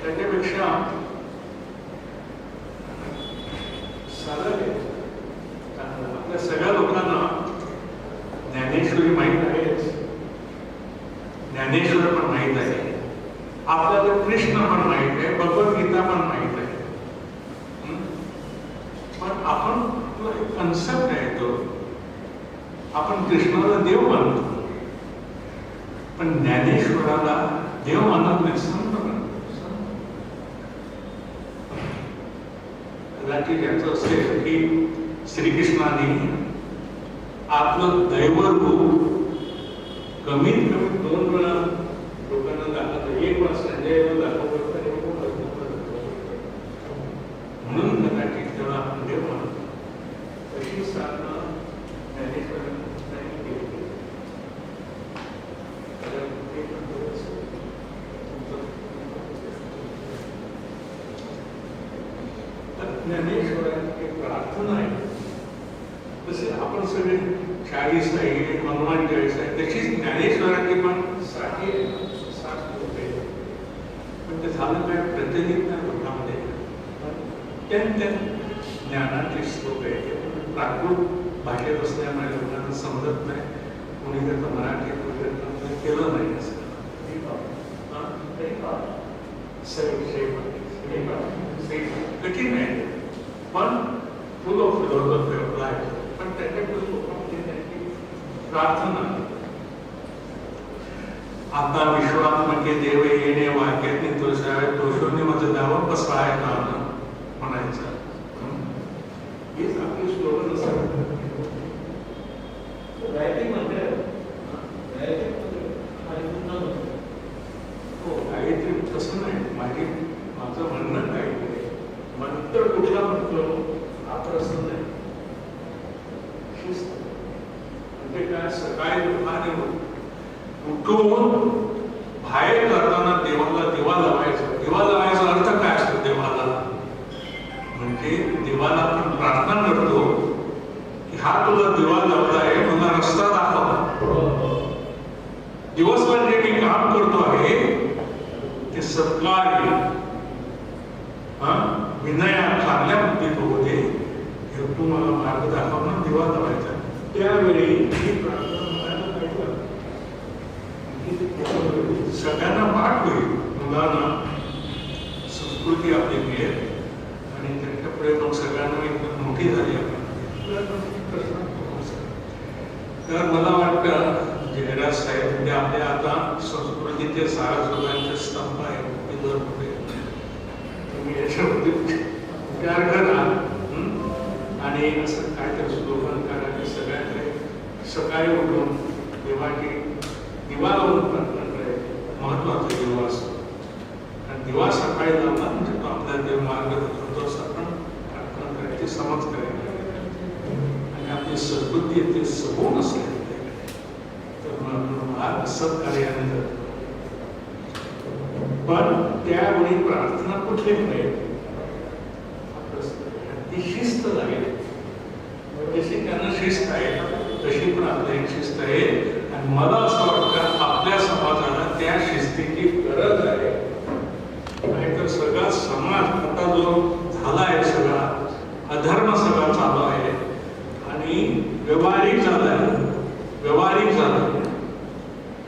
त्याच्यापेक्षा सरळ आहे. आपल्या सगळ्या लोकांना ज्ञानेश्वरी माहीत आहेच, ज्ञानेश्वर पण माहीत आहे, आपल्याला कृष्ण पण माहीत आहे, भगवद्गीता पण माहीत आहे. पण आपण एक कन्सेप्ट आहे तो, आपण कृष्णाला देव मानतो पण ज्ञानेश्वराला देव मानत नाही, संत मानतो. कदाचित याचं असेल की श्रीकृष्णाने आपलं दैवरूप कमीत कमी 2 वेळा लोकांना दाखवलं. एक वेळा संजयला दाखवलं म्हणून कदाचित त्याला आपण देव मानतो. अशी साधना ज्ञानेश्वरांनी केली. ज्ञानेश्वरांची प्रार्थना आहे. तसे आपण सगळे 40 आहे, हनुमान 40 आहे, तशीच ज्ञानेश्वरांची पण 60 लोक आहेत. पण ते झालं काय, प्रतिनिधित्व नाही लोकांमध्ये. अत्यंत ज्ञानाचे श्लोक आहे. प्राकृत भाषेत असल्यामुळे लोकांना समजत नाही. कोणी त्याचं मराठी केलं नाही असं कठीण आहे. पण फुल ऑफ फिलॉसॉफी आहे. पण त्याच्याकडे लोकांमध्ये त्यांची प्रार्थना, आता विश्वात्मके देव येणे वाक्यातनी दोषोनी माझं दावं कसं आहे का म्हणायचं. हेच आपले स्लोगन असतात. गायत्री तसं नाही. माझं म्हणणं काय, मंत्र कुठला म्हणतो हा प्रश्न नाही. म्हणजे काय, सकाळी दुपारी उठून बाहेर करताना देवाला दिवा लावायचा. दिवा लावायचा अर्थ काय असतो देवाला? म्हणजे देवाला आपण प्रार्थना करतो की हा तुला दिवा लावला आहे, मला रस्ता दाखव. दिवसभर जे मी काम करतो आहे ते सत्कार्य विनया चांगल्या पद्धतीत होते, हे तू मला मार्ग दाखवणं दिवा लावायचा. त्यावेळी ही प्रार्थना म्हणायला पाहिजे. सगळ्यांना पाठ होईल, मुलांना संस्कृती आपली मिळेल आणि त्याच्या पुढे मग सगळ्यांना एकदम मोठी झाली. तर मला वाटतं जयराज साहेब म्हणजे आपल्या आता संस्कृतीचे सारस्वतांचे स्तंभ आहे. तुम्ही याच्यामध्ये विचार करा आणि असं काहीतरी स्लोगन करा की सगळ्यांकडे सकाळी उठून देवाची दिवा लावून प्रार्थना करायची. महत्वाचा दिवा असतो. आणि दिवा सकाळी लावला म्हणजे तो आपल्याला देव मार्ग दाखवतो असं आपण प्रार्थना करायची, समज करायची. आणि आपली सद्बुद्धी ते सगून असले तर मग मार्ग सत्कार्याने जातो. पण त्यावेळी प्रार्थना कुठे मिळेल ती शिस्त लागेल. जशी त्यांना शिस्त आहे तशी पण आपल्या एक शिस्त आहे. आणि मला असं वाटतं आपल्या समाजाला त्या शिस्तीची गरज आहे. नाहीतर सगळा समाज आता जो झाला आहे, सगळा अधर्म सगळा चालू आहे आणि व्यवहारिक झालाय, व्यवहारिक झालाय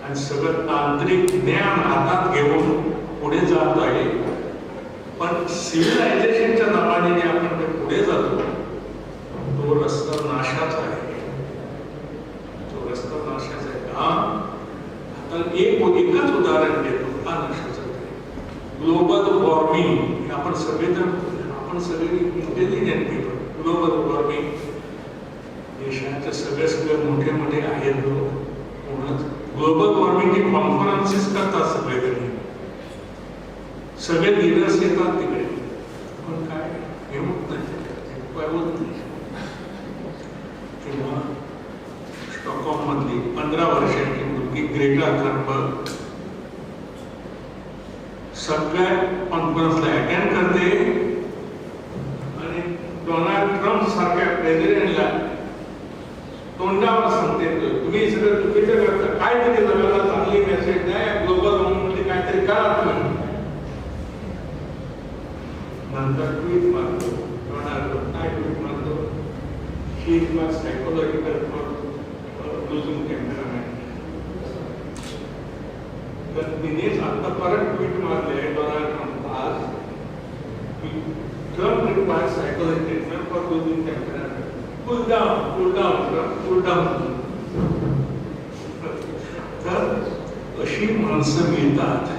आणि सगळं तांत्रिक ज्ञान हातात घेऊन पुढे जात आहे. पण सिव्हिलायझेशनच्या नावाने जे आपण ते पुढे जातो तो रस्ता नाशाचा आहे. तो रस्ता नाशाचा आहे. हा आता एकच उदाहरण देतो हा नाशाचा आहे. Global warming. आपण सगळे इंटेलिजंट पीपल. ग्लोबल वॉर्मिंग देशाचे सगळे मोठे आहेत लोक ग्लोबल वॉर्मिंगची कॉन्फरन्सेस करतात सगळेजण. सगळे लिडर्स येतात तिकडे. पण काय हे होत नाही. किंवा स्टॉकहोम मधली 15 वर्षाची मुलगी ग्रेटा थनबर्ग सगळ्या कॉन्फरन्सला अटेंड करते आणि डोनाल्ड ट्रम्प सारख्या प्रेसिडेंटला तोंडावर सांगते तुम्ही सगळं चुकीचं करता. काहीतरी जगाला चांगली मेसेज द्या. ग्लोबल वॉर्मिंग मध्ये काहीतरी करा तुम्ही. नंतर ट्वीट मारतो डोनाल्ड ट्रम्प. काय ट्वीट मारतो? He is my psychological for losing temperament. तर तिनेच आता परत ट्वीट मारले डोनाल्ड ट्रम्प आज Trump requires psychological treatment for losing temperament. Cool down. तर अशी माणसं मिळतात.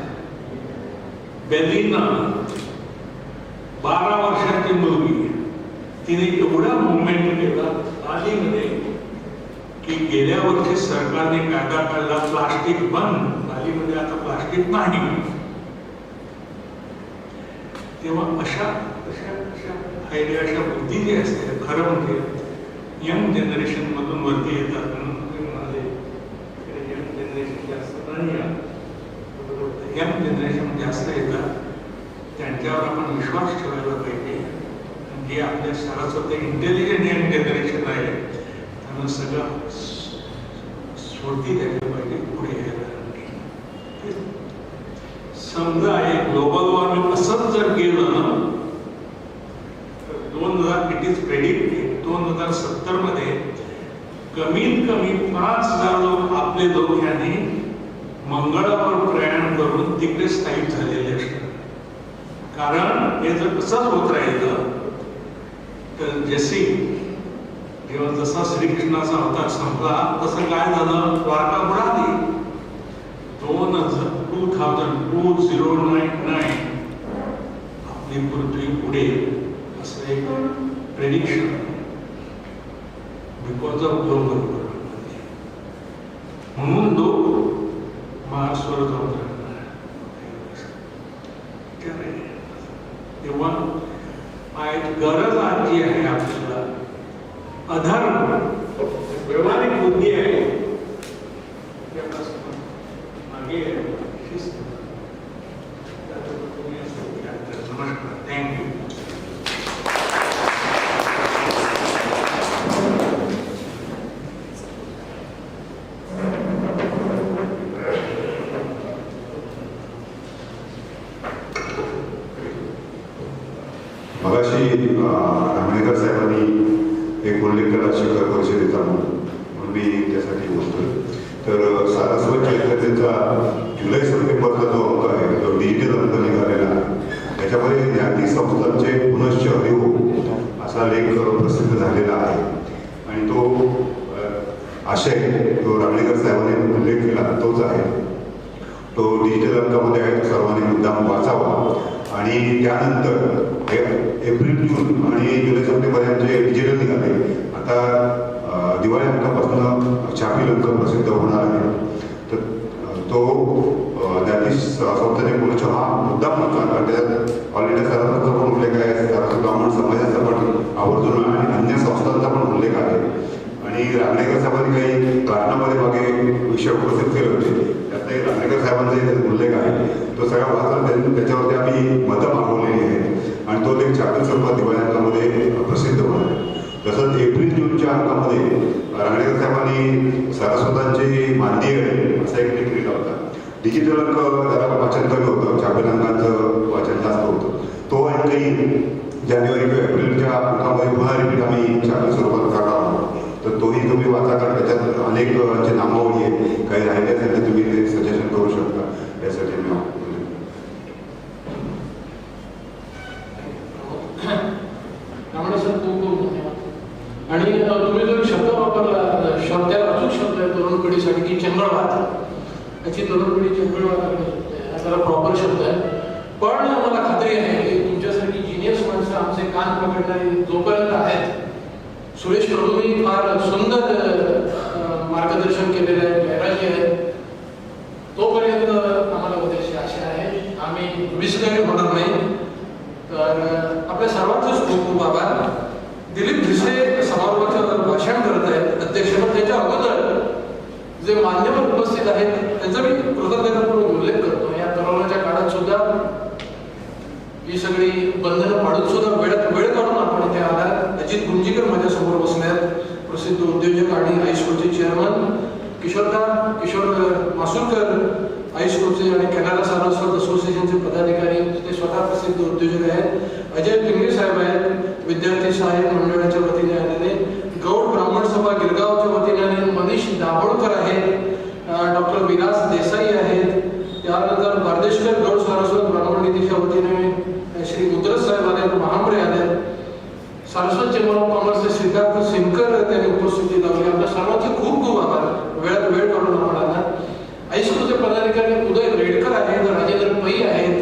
बेलिना 12 वर्षाची मुलगी तिने एवढा मुवमेंट केला बालीमध्ये की गेल्या वर्षी सरकारने कायदा काढला प्लास्टिक बंद. बालीमध्ये आता प्लास्टिक नाही. तेव्हा अशा आयडिया अशा बुद्धी जी असते खरं म्हणजे यंग जनरेशन मधून वरती येतात. म्हणून म्हणाले यंग जनरेशन जास्त नाही. यंग जनरेशन जास्त येतात. त्यांच्यावर आपण विश्वास ठेवायला पाहिजे. जे आपल्या सारस्वत इंटेलिजंट यंग जनरेशन आहे त्यांना सगळं सोडती द्यायला पाहिजे. पुढे यायला समजा हे ग्लोबल वॉर्मिंग असंच जर गेलं ना तर इट इज प्रेडिक्टेड 2070 मध्ये कमीत कमी 5,000 लोक आपले लोक यांनी मंगळावर प्रयाण करून तिकडे स्थायिक झालेले असतात. कारण हे जर तसंच होत राहिलं तर जेव्हा जसा श्रीकृष्णाचा अवतार संपला तसं काय झालं? द्वारका बुडाली. 2099 आपली पृथ्वी पुढे असं एक prediction because of global warming. म्हणून लोक मार्सवर जाऊन राहणार. तेव्हा गरज आजची आहे आपल्याला अधर्म व्यवहारिक बुद्धी आहे मागे शिस्त. नमस्कार. थँक्यू. मगाशी रामणेकर साहेबांनी एक उल्लेख केला शिखर परिषदेचा म्हणून मी त्यासाठी बोलतोय. तर सारस्वत चैतन्याचा जुलै सप्टेंबरचा जो अंक आहे जो डिजिटल अंक निघालेला आहे त्याच्यामध्ये ज्ञाती संस्थांचे पुनश्च देऊ असा लेख प्रसिद्ध झालेला आहे. आणि तो आशय जो रामणेकर साहेबांनी उल्लेख केला तोच आहे. तो डिजिटल अंकामध्ये आहे. तो सर्वांनी मुद्दाम वाचावा. आणि त्यानंतर एप्रिल जून आणि जुलै सप्टेंबर जे डिजिटल निघाले आता दिवाळी अंकापासून छापील अंक प्रसिद्ध होणार आहे. तर तो ज्ञाती संस्थांचे पुनश्च हा मुद्दाम नव्हता कारण त्याच्यात ऑलरेडी सरकारचा पण उल्लेख आहे. सरकार ब्राह्मण समाजाचा पण आवर्जून आणि अन्य संस्थांचा पण उल्लेख आहे. आणि रामणेकर साहेबांनी काही कारणामध्ये मागे विषय उपस्थित केले होते. त्यातही रामणेकर साहेबांनी साहेबांचा इथे उल्लेख आहे तो सगळा वाचून त्याच्यावरती आम्ही मतं मागवलेली आहेत आणि तो एक छापील स्वरूपात दिवाळी अंकामध्ये प्रसिद्ध होणार. तसंच एप्रिल जूनच्या अंकामध्ये रांगणेकर साहेबांनी सारस्वतांची मांदी आहे असा एक लेख लिहिला होता. डिजिटल अंक जरा वाचन कमी होतं, छापील अंकांचं वाचन जास्त होतं. तो अंकही जानेवारी किंवा एप्रिलच्या अंकामध्ये पुन्हा रिपीट आम्ही छापील स्वरूपात करणार आहोत. तर तोही तुम्ही वाचा, कारण त्याच्यात अनेक नामावली आहे, काही राहिले असेल तर तुम्ही ते सजेशन करू शकता. यासाठी मी त्यामुळे सर खूप खूप धन्यवाद. आणि तुम्ही जो शब्द वापरला, शब्द अचूक शब्द आहे तरुण पिढीसाठी की चंगळवाद, याची तरुण पिढी चंगळवाद त्याला प्रॉपर शब्द आहे. पण मला खात्री आहे की तुमच्यासाठी जिनियस माणसं आमचे कान पकडणारे जोपर्यंत आहेत, सुरेश प्रभूंनी फार सुंदर मार्गदर्शन केलेलं आहे, जयराजी आहेत, तोपर्यंत आम्हाला उद्याची आशा आहे, आम्ही विस्कळीत होणार नाही. तर आपल्या सर्वांचंच खूप खूप आभार. दिलीप भिसे समारोहाचं भाषण करत आहेत अध्यक्ष, पण त्याच्या अगोदर जे मान्यवर उपस्थित आहेत त्यांचा मी कृतज्ञतापूर्वक उल्लेख करतो. या कोरोनाच्या काळात सुद्धा ही सगळी बंधनं पाडून सुद्धा वेळ काढून आपण इथे आलात. अजित गुंजीकर माझ्यासमोर बसले आहेत, प्रसिद्ध उद्योजक आणि हायस्कूलचे चेअरमन. किशोर मासुरकर हायस्कूलचे आणि कॅनडा सारस्वत असोसिएशनचे पदाधिकारी, ते स्वतः प्रसिद्ध उद्योजक आहेत. अजय पिंगळे साहेब आहेत, विद्यार्थी सहाय्यक मंडळाच्या वतीने आलेले. गौड ब्राह्मण सभा गिरगावच्या वतीने आलेले मनीष दाभोळकर आहेत. डॉक्टर विलास देसाई आहेत. त्यानंतर बारदेशकर गौड सारस्वत ब्राह्मण निधीच्या वतीने श्री मुद्रस साहेब आले, महांबरे आले. सारस्वत चेंबर ऑफ कॉमर्सचे सिद्धार्थ सिंकर त्यांनी उपस्थिती लावली. आपल्या सर्वांचे खूप खूप आभार, वेळात वेळ काढून आपण आला. हायस्कूलचे पदाधिकारी उदय रेडकर आहेत, राजेंद्र पै आहेत,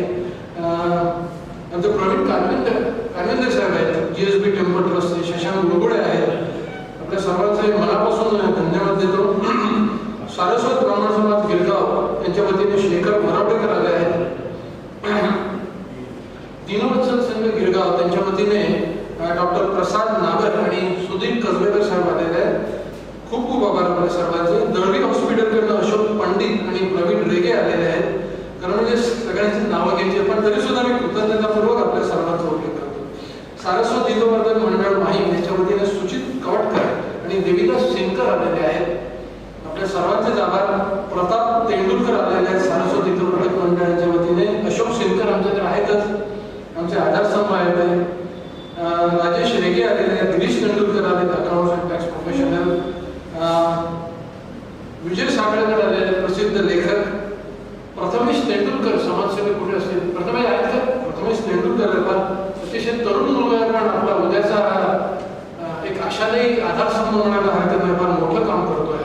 आमचे प्रवीण कानविंदे साहेब आहेत, GSB टेम्पल ट्रस्टचे शशांक लोगोडे आहेत. आपल्या सर्वांचे मनापासून धन्यवाद देतो. सारस्वत ब्राह्मण समाज गिरगाव यांच्या वतीने शेखर भरावडेकर आले आहेत. दीनवत्सल संघ गिरगाव त्यांच्या वतीने डॉक्टर प्रसाद नागर आणि सुधीर कसबेकर साहेब आलेले आहेत. खूप खूप आभार आपल्या सर्वांचे. दळवी हॉस्पिटलकडनं अशोक पंडित आणि प्रवीण रेगे आलेले आहेत. कारण म्हणजे सगळ्यांची नावं घ्यायची, पण तरी सुद्धा मी कृतज्ञतापूर्वक आपल्या सर्वांचा उल्लेख करतो. सारस्वत हितवर्धन मंडळ माहीम यांच्या वतीने सुचित कवटकर आणि देविदास सिंकर आलेले आहेत. आपल्या सर्वांचेच आभार. प्रताप तेंडुलकर आलेले आहेत सारस्वत हितवर्धन मंडळाच्या वतीने. अशोक सिंकर आमच्या तर आहेतच, आमचे आधारस्तंभ आहेत. राजेश रेगे आलेले आहेत. गिरीश तेंडुलकर आले, अकाउंट्स अँड टॅक्स प्रोफेशनल. विजय सागळकर आलेले प्रसिद्ध लेखक. प्रथमेश तेंडुलकर समाजसेवक कुठे असतील, प्रथमेश आहेत का? प्रथमेश तेंडुलकर अतिशय तरुण मुलगा आहे, पण आपला उद्याचा एक आशादायी आधारस्तंभ म्हणायला हरकत नाही, फार मोठं काम करतोय.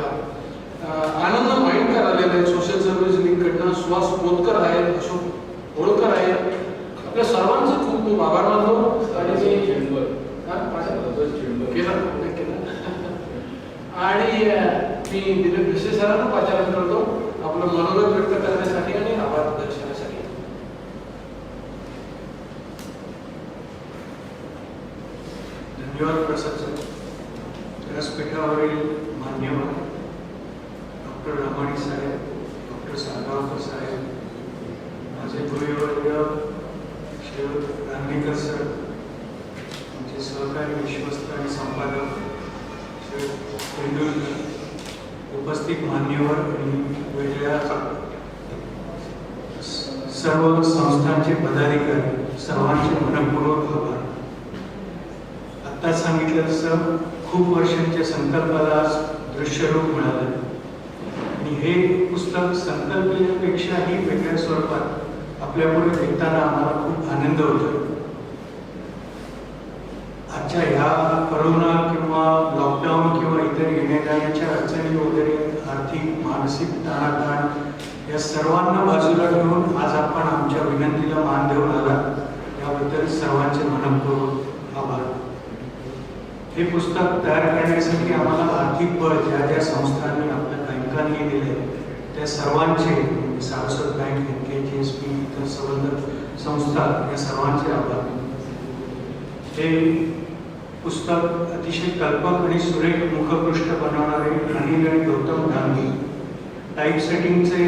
आनंद माइंडकर आलेले आहेत सोशल सर्व्हिस लीगकडनं. सुहास पोतकर आहेत, अशोक होळकर आहेत. आपल्या सर्वांचे खूप खूप आभार मानतो. आणि मी दिलीप भिसे सरांना पाचारण करतो आपलं मनोगत व्यक्त करण्यासाठी आणि आभार दर्शवण्यासाठी. धन्यवाद प्रसाद सर. व्यासपीठावरील मान्यवर डॉक्टर रमाणी साहेब, डॉक्टर साळगावकर साहेब, माझे गुरुवर्य श्री रांगणेकर सर, आमचे सहकारी विश्वस्त आणि संपादक श्री तेंडुलकर, उपस्थित मान्यवर आणि वेगळ्या सर्व संस्थांचे पदाधिकारी, सर्वांचे मनपूर्वक आभार. आत्ता सांगितलं तसं खूप वर्षांच्या संकल्पाला आज दृश्यरूप मिळालं आणि हे पुस्तक संकल्पनेपेक्षाही वेगळ्या स्वरूपात आपल्यापुढे लिहिताना आम्हाला खूप आनंद होतो. आजच्या ह्या कोरोना किंवा लॉकडाऊन किंवा इतर येण्याजाण्याच्या अडचणी वगैरे, आर्थिक मानसिक ताणाताण या सर्वांना बाजूला ठेवून आज आपण आमच्या विनंतीला मान देऊन आला, याबद्दल सर्वांचे मनपूर्वक आभार. हे पुस्तक तयार करण्यासाठी आम्हाला आर्थिक बळ ज्या ज्या संस्थांनी, आपल्या बँकांनी दिले त्या सर्वांचे, सारस्वत बँक, NKGSP, इतर संबंधित संस्था, या सर्वांचे आभार. हे पुस्तक अतिशय कल्पक आणि सुरेख मुखपृष्ठ बनवणारे अनिल आणि गौतम डांगे, टाईप सेटिंगचे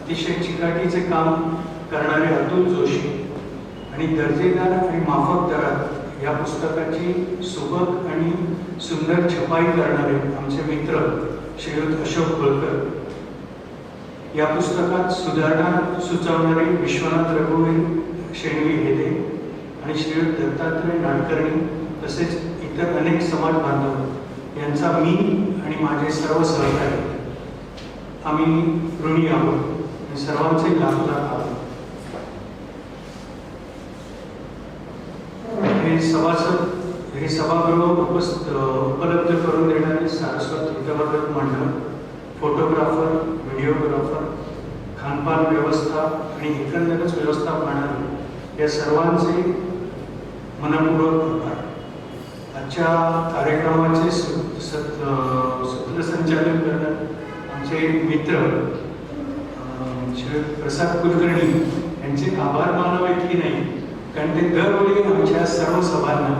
अतिशय चिकाटीचे काम करणारे अतुल जोशी आणि दर्जेदार आणि माफक दरात या पुस्तकाची सुबक आणि सुंदर छपाई करणारे आमचे मित्र श्रीयुत अशोक गोलकर, या पुस्तकात सुधारणा सुचवणारे विश्वनाथ रघुवीर शेणवी हेदे आणि श्रीयुत दत्तात्रय नाडकर्णी तसेच इतर अनेक समाज बांधव यांचा मी आणि माझे सर्व सहकारी आम्ही ऋणी आहोत आणि सर्वांचे लाभ आहोत. हे सभागृह उपलब्ध करून देणारे सारस्वत हितवर्धक मंडळ, फोटोग्राफर, व्हिडिओग्राफर, खानपान व्यवस्था आणि एकंदरच व्यवस्था पाहणारे या सर्वांचे मनपूर्वक आभार. आजच्या कार्यक्रमाचे सूत्रसंचालन करणारे आमचे मित्र श्री प्रसाद कुलकर्णी यांचे आभार मानावे की नाही, कारण ते दरवेळी आमच्या सर्व सभांना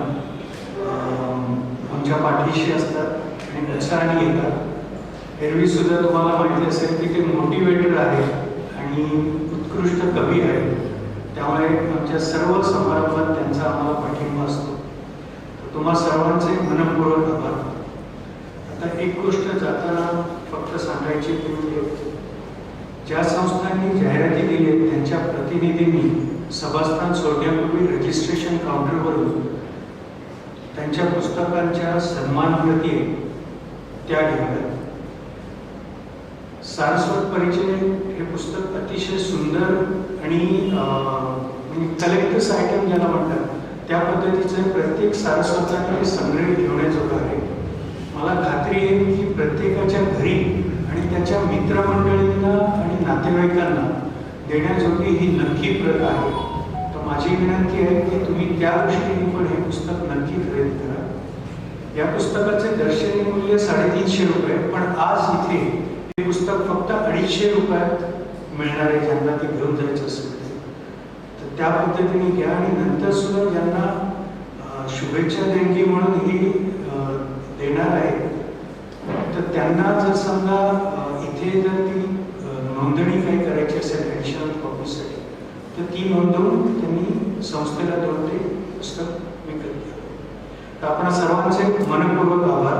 आमच्या पाठीशी असतात आणि उत्साहाने येतात. एरवी सुद्धा तुम्हाला माहिती असेल की ते मोटिवेटर आहेत आणि उत्कृष्ट कवी आहेत, त्यामुळे आमच्या सर्व समारंभात त्यांचा आम्हाला पाठिंबा असतो. तुम्हा सर्वांचे मनपूर्वक आभार. आता एक गोष्ट जाताना फक्त सांगायची की ज्या संस्थांनी जाहिराती दिली त्यांच्या प्रतिनिधींनी सभास्थान सोडण्यापूर्वी रजिस्ट्रेशन काउंटरवरून त्यांच्या पुस्तकांच्या सन्मानप्रती त्या घ्याव्यात. सारस्वत परिचय हे पुस्तक अतिशय सुंदर आणि कलेक्टर्स आयटम ज्याला म्हणतात त्या पद्धतीचे प्रत्येक सारस्वताने संग्रह ठेवण्याजोगं आहे. मला खात्री आहे की प्रत्येकाच्या घरी आणि त्याच्या मित्रमंडळींना आणि नातेवाईकांना देण्याजोगी ही नक्की प्रत आहे. तर माझी विनंती आहे की तुम्ही त्या दृष्टीने पण हे पुस्तक नक्की खरेदी करा. या पुस्तकाचे दर्शनी मूल्य 350 रुपये, पण आज इथे हे पुस्तक फक्त 250 रुपयात मिळणार आहे ज्यांना ते घेऊन जायचं असेल तर त्या पद्धतीने घ्या. आणि नंतर सुद्धा ज्यांना शुभेच्छा देणगी म्हणून ही देणार आहे तर त्यांना जर समजा इथे जर ती नोंदणी काही करायची असेल ॲडिशनल कॉपीसाठी तर ती नोंदवून त्यांनी संस्थेला देऊन ते पुस्तक विकत घ्यावे. तर आपण सर्वांचे मनपूर्वक आभार.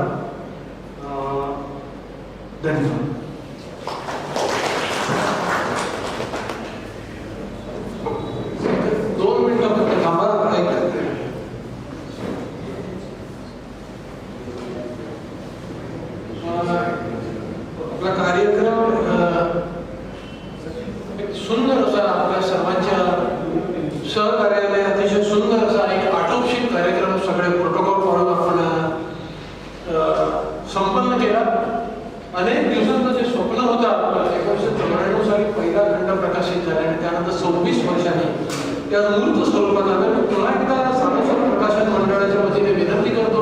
धन्यवाद. आपला कार्यक्रम एक सुंदर असा आपल्या सर्वांच्या सहकार्याने अतिशय सुंदर असा एक आटोपशीर कार्यक्रम सगळे प्रोटोकॉल पाळून आपण संपन्न केला. अनेक दिवसांचं जे स्वप्न होतं आपलं 1994 साली पहिला खंड प्रकाशित झाला आणि त्यानंतर 26 वर्षांनी त्या मूर्त स्वरूपात आलं. मी पुन्हा एकदा सारस्वत प्रकाशन मंडळाच्या वतीने विनंती करतो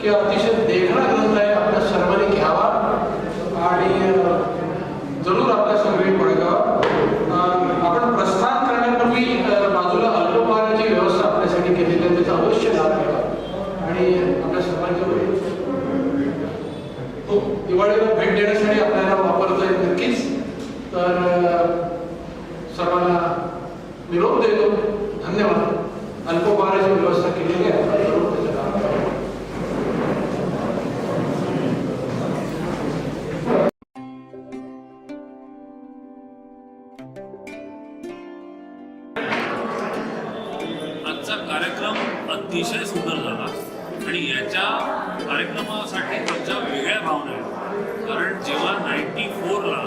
की अतिशय देखणा ग्रंथ आहे, आपल्या सर्वांनी घ्यावा आणि जरूर आपल्या संग्रही बाळगावा. आपण प्रस्थान करण्यापूर्वी बाजूला अल्पोपहाराची व्यवस्था आपल्यासाठी केलेली आहे, त्याचा अवश्य लाभ घ्यावा. आणि आपल्या सर्वांच्या दिवाळीला भेट देण्यासाठी आपल्याला वापरता येईल नक्कीच. तर सर्वांना निरोप देतो. धन्यवाद. अल्पोपहाराची व्यवस्था केलेली आहे. आजचा कार्यक्रम अतिशय सुंदर झाला आणि याच्या कार्यक्रमासाठी आमच्या वेगळ्या भावना आहेत. कारण जेव्हा 94ला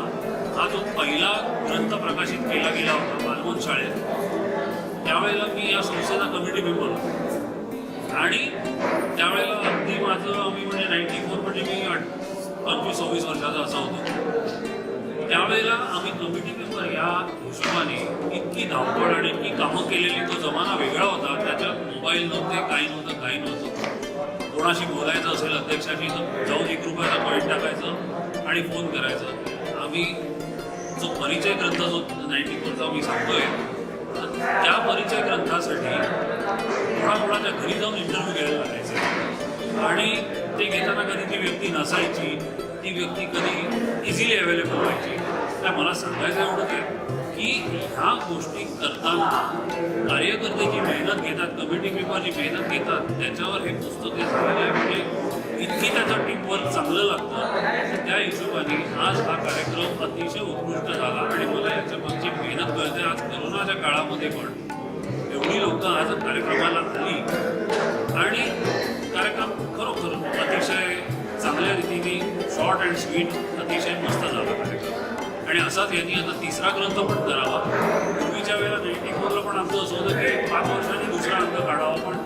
हा जो पहिला ग्रंथ प्रकाशित केला गेला होता बालमन शाळेत, त्यावेळेला मी या संस्थेचा कमिटी मेंबर होतो आणि त्यावेळेला अगदी माझं आम्ही म्हणजे 94 म्हणजे मी 25-26 वर्षाचा असा होतो. त्यावेळेला आम्ही कमिटी मेंबर या हिशोबाने इतकी धावपळ आणि इतकी कामं केलेली, तो जमाना वेगळा होता. त्याच्यात मोबाईल नव्हते, काही नव्हतं. कोणाशी बोलायचं असेल अध्यक्षाशी जाऊन 1 रुपयाचा कॉईन टाकायचं आणि फोन करायचं. आम्ही जो परिचय ग्रंथ जो 94चा मी सांगतोय त्या परिचय ग्रंथासाठी कोणाकोणाच्या घरी जाऊन इंटरव्ह्यू घ्यायला लागायचे आणि ते घेताना कधी ती व्यक्ती नसायची, ती व्यक्ती कधी इझिली अवेलेबल व्हायची. काय मला सांगायचं एवढंच आहे की ह्या गोष्टी करताना कार्यकर्ते जी मेहनत घेतात, कमिटी मेंबर जी मेहनत घेतात, त्याच्यावर हे पुस्तक हे झालेलं आहे. म्हणजे इतकी त्याचं टीमवर्क चांगलं लागतं. त्या हिशोबाने आज हा कार्यक्रम अतिशय उत्कृष्ट झाला आणि मला याच्यामागची मेहनत कळते. आज कोरोनाच्या काळामध्ये पण एवढी लोक आज कार्यक्रमाला आली आणि कार्यक्रम खरोखर अतिशय चांगल्या रीतीने शॉर्ट अँड स्वीट अतिशय मस्त झाला कार्यक्रम. आणि असाच यांनी आता तिसरा ग्रंथ पण करावा. पूर्वीच्या वेळेला 94ला पण आमचं असं होतं की 5 वर्षांनी दुसरा अंक काढावा, पण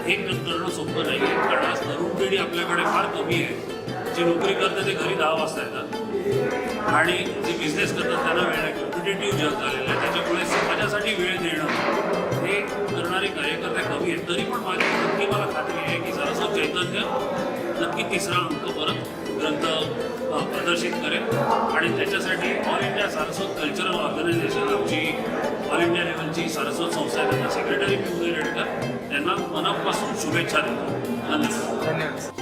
हे करणं सोपं नाही आहे. कारण आज तरुण पिढी आपल्याकडे फार कमी आहे. जी नोकरी करते ते घरी 10 वाजता येतात आणि जे बिझनेस करतात त्यांना वेळ नाही. कॉम्पिटेटिव्ह जग झालेलं आहे, त्याच्यामुळे समाजासाठी वेळ देणं हे करणारे कार्यकर्ते कमी आहेत. तरी पण माझी नक्की मला खात्री आहे की सरस्वत चैतन्य नक्की तिसरा अंक परत ग्रंथ प्रदर्शित करेल आणि त्याच्यासाठी all India Saraswat cultural organisation, आमची ऑल इंडिया लेवलची सारस्वत संस्था, त्यांना सेक्रेटरी मी उदय रेडकर, त्यांना मनापासून शुभेच्छा देतो. धन्यवाद.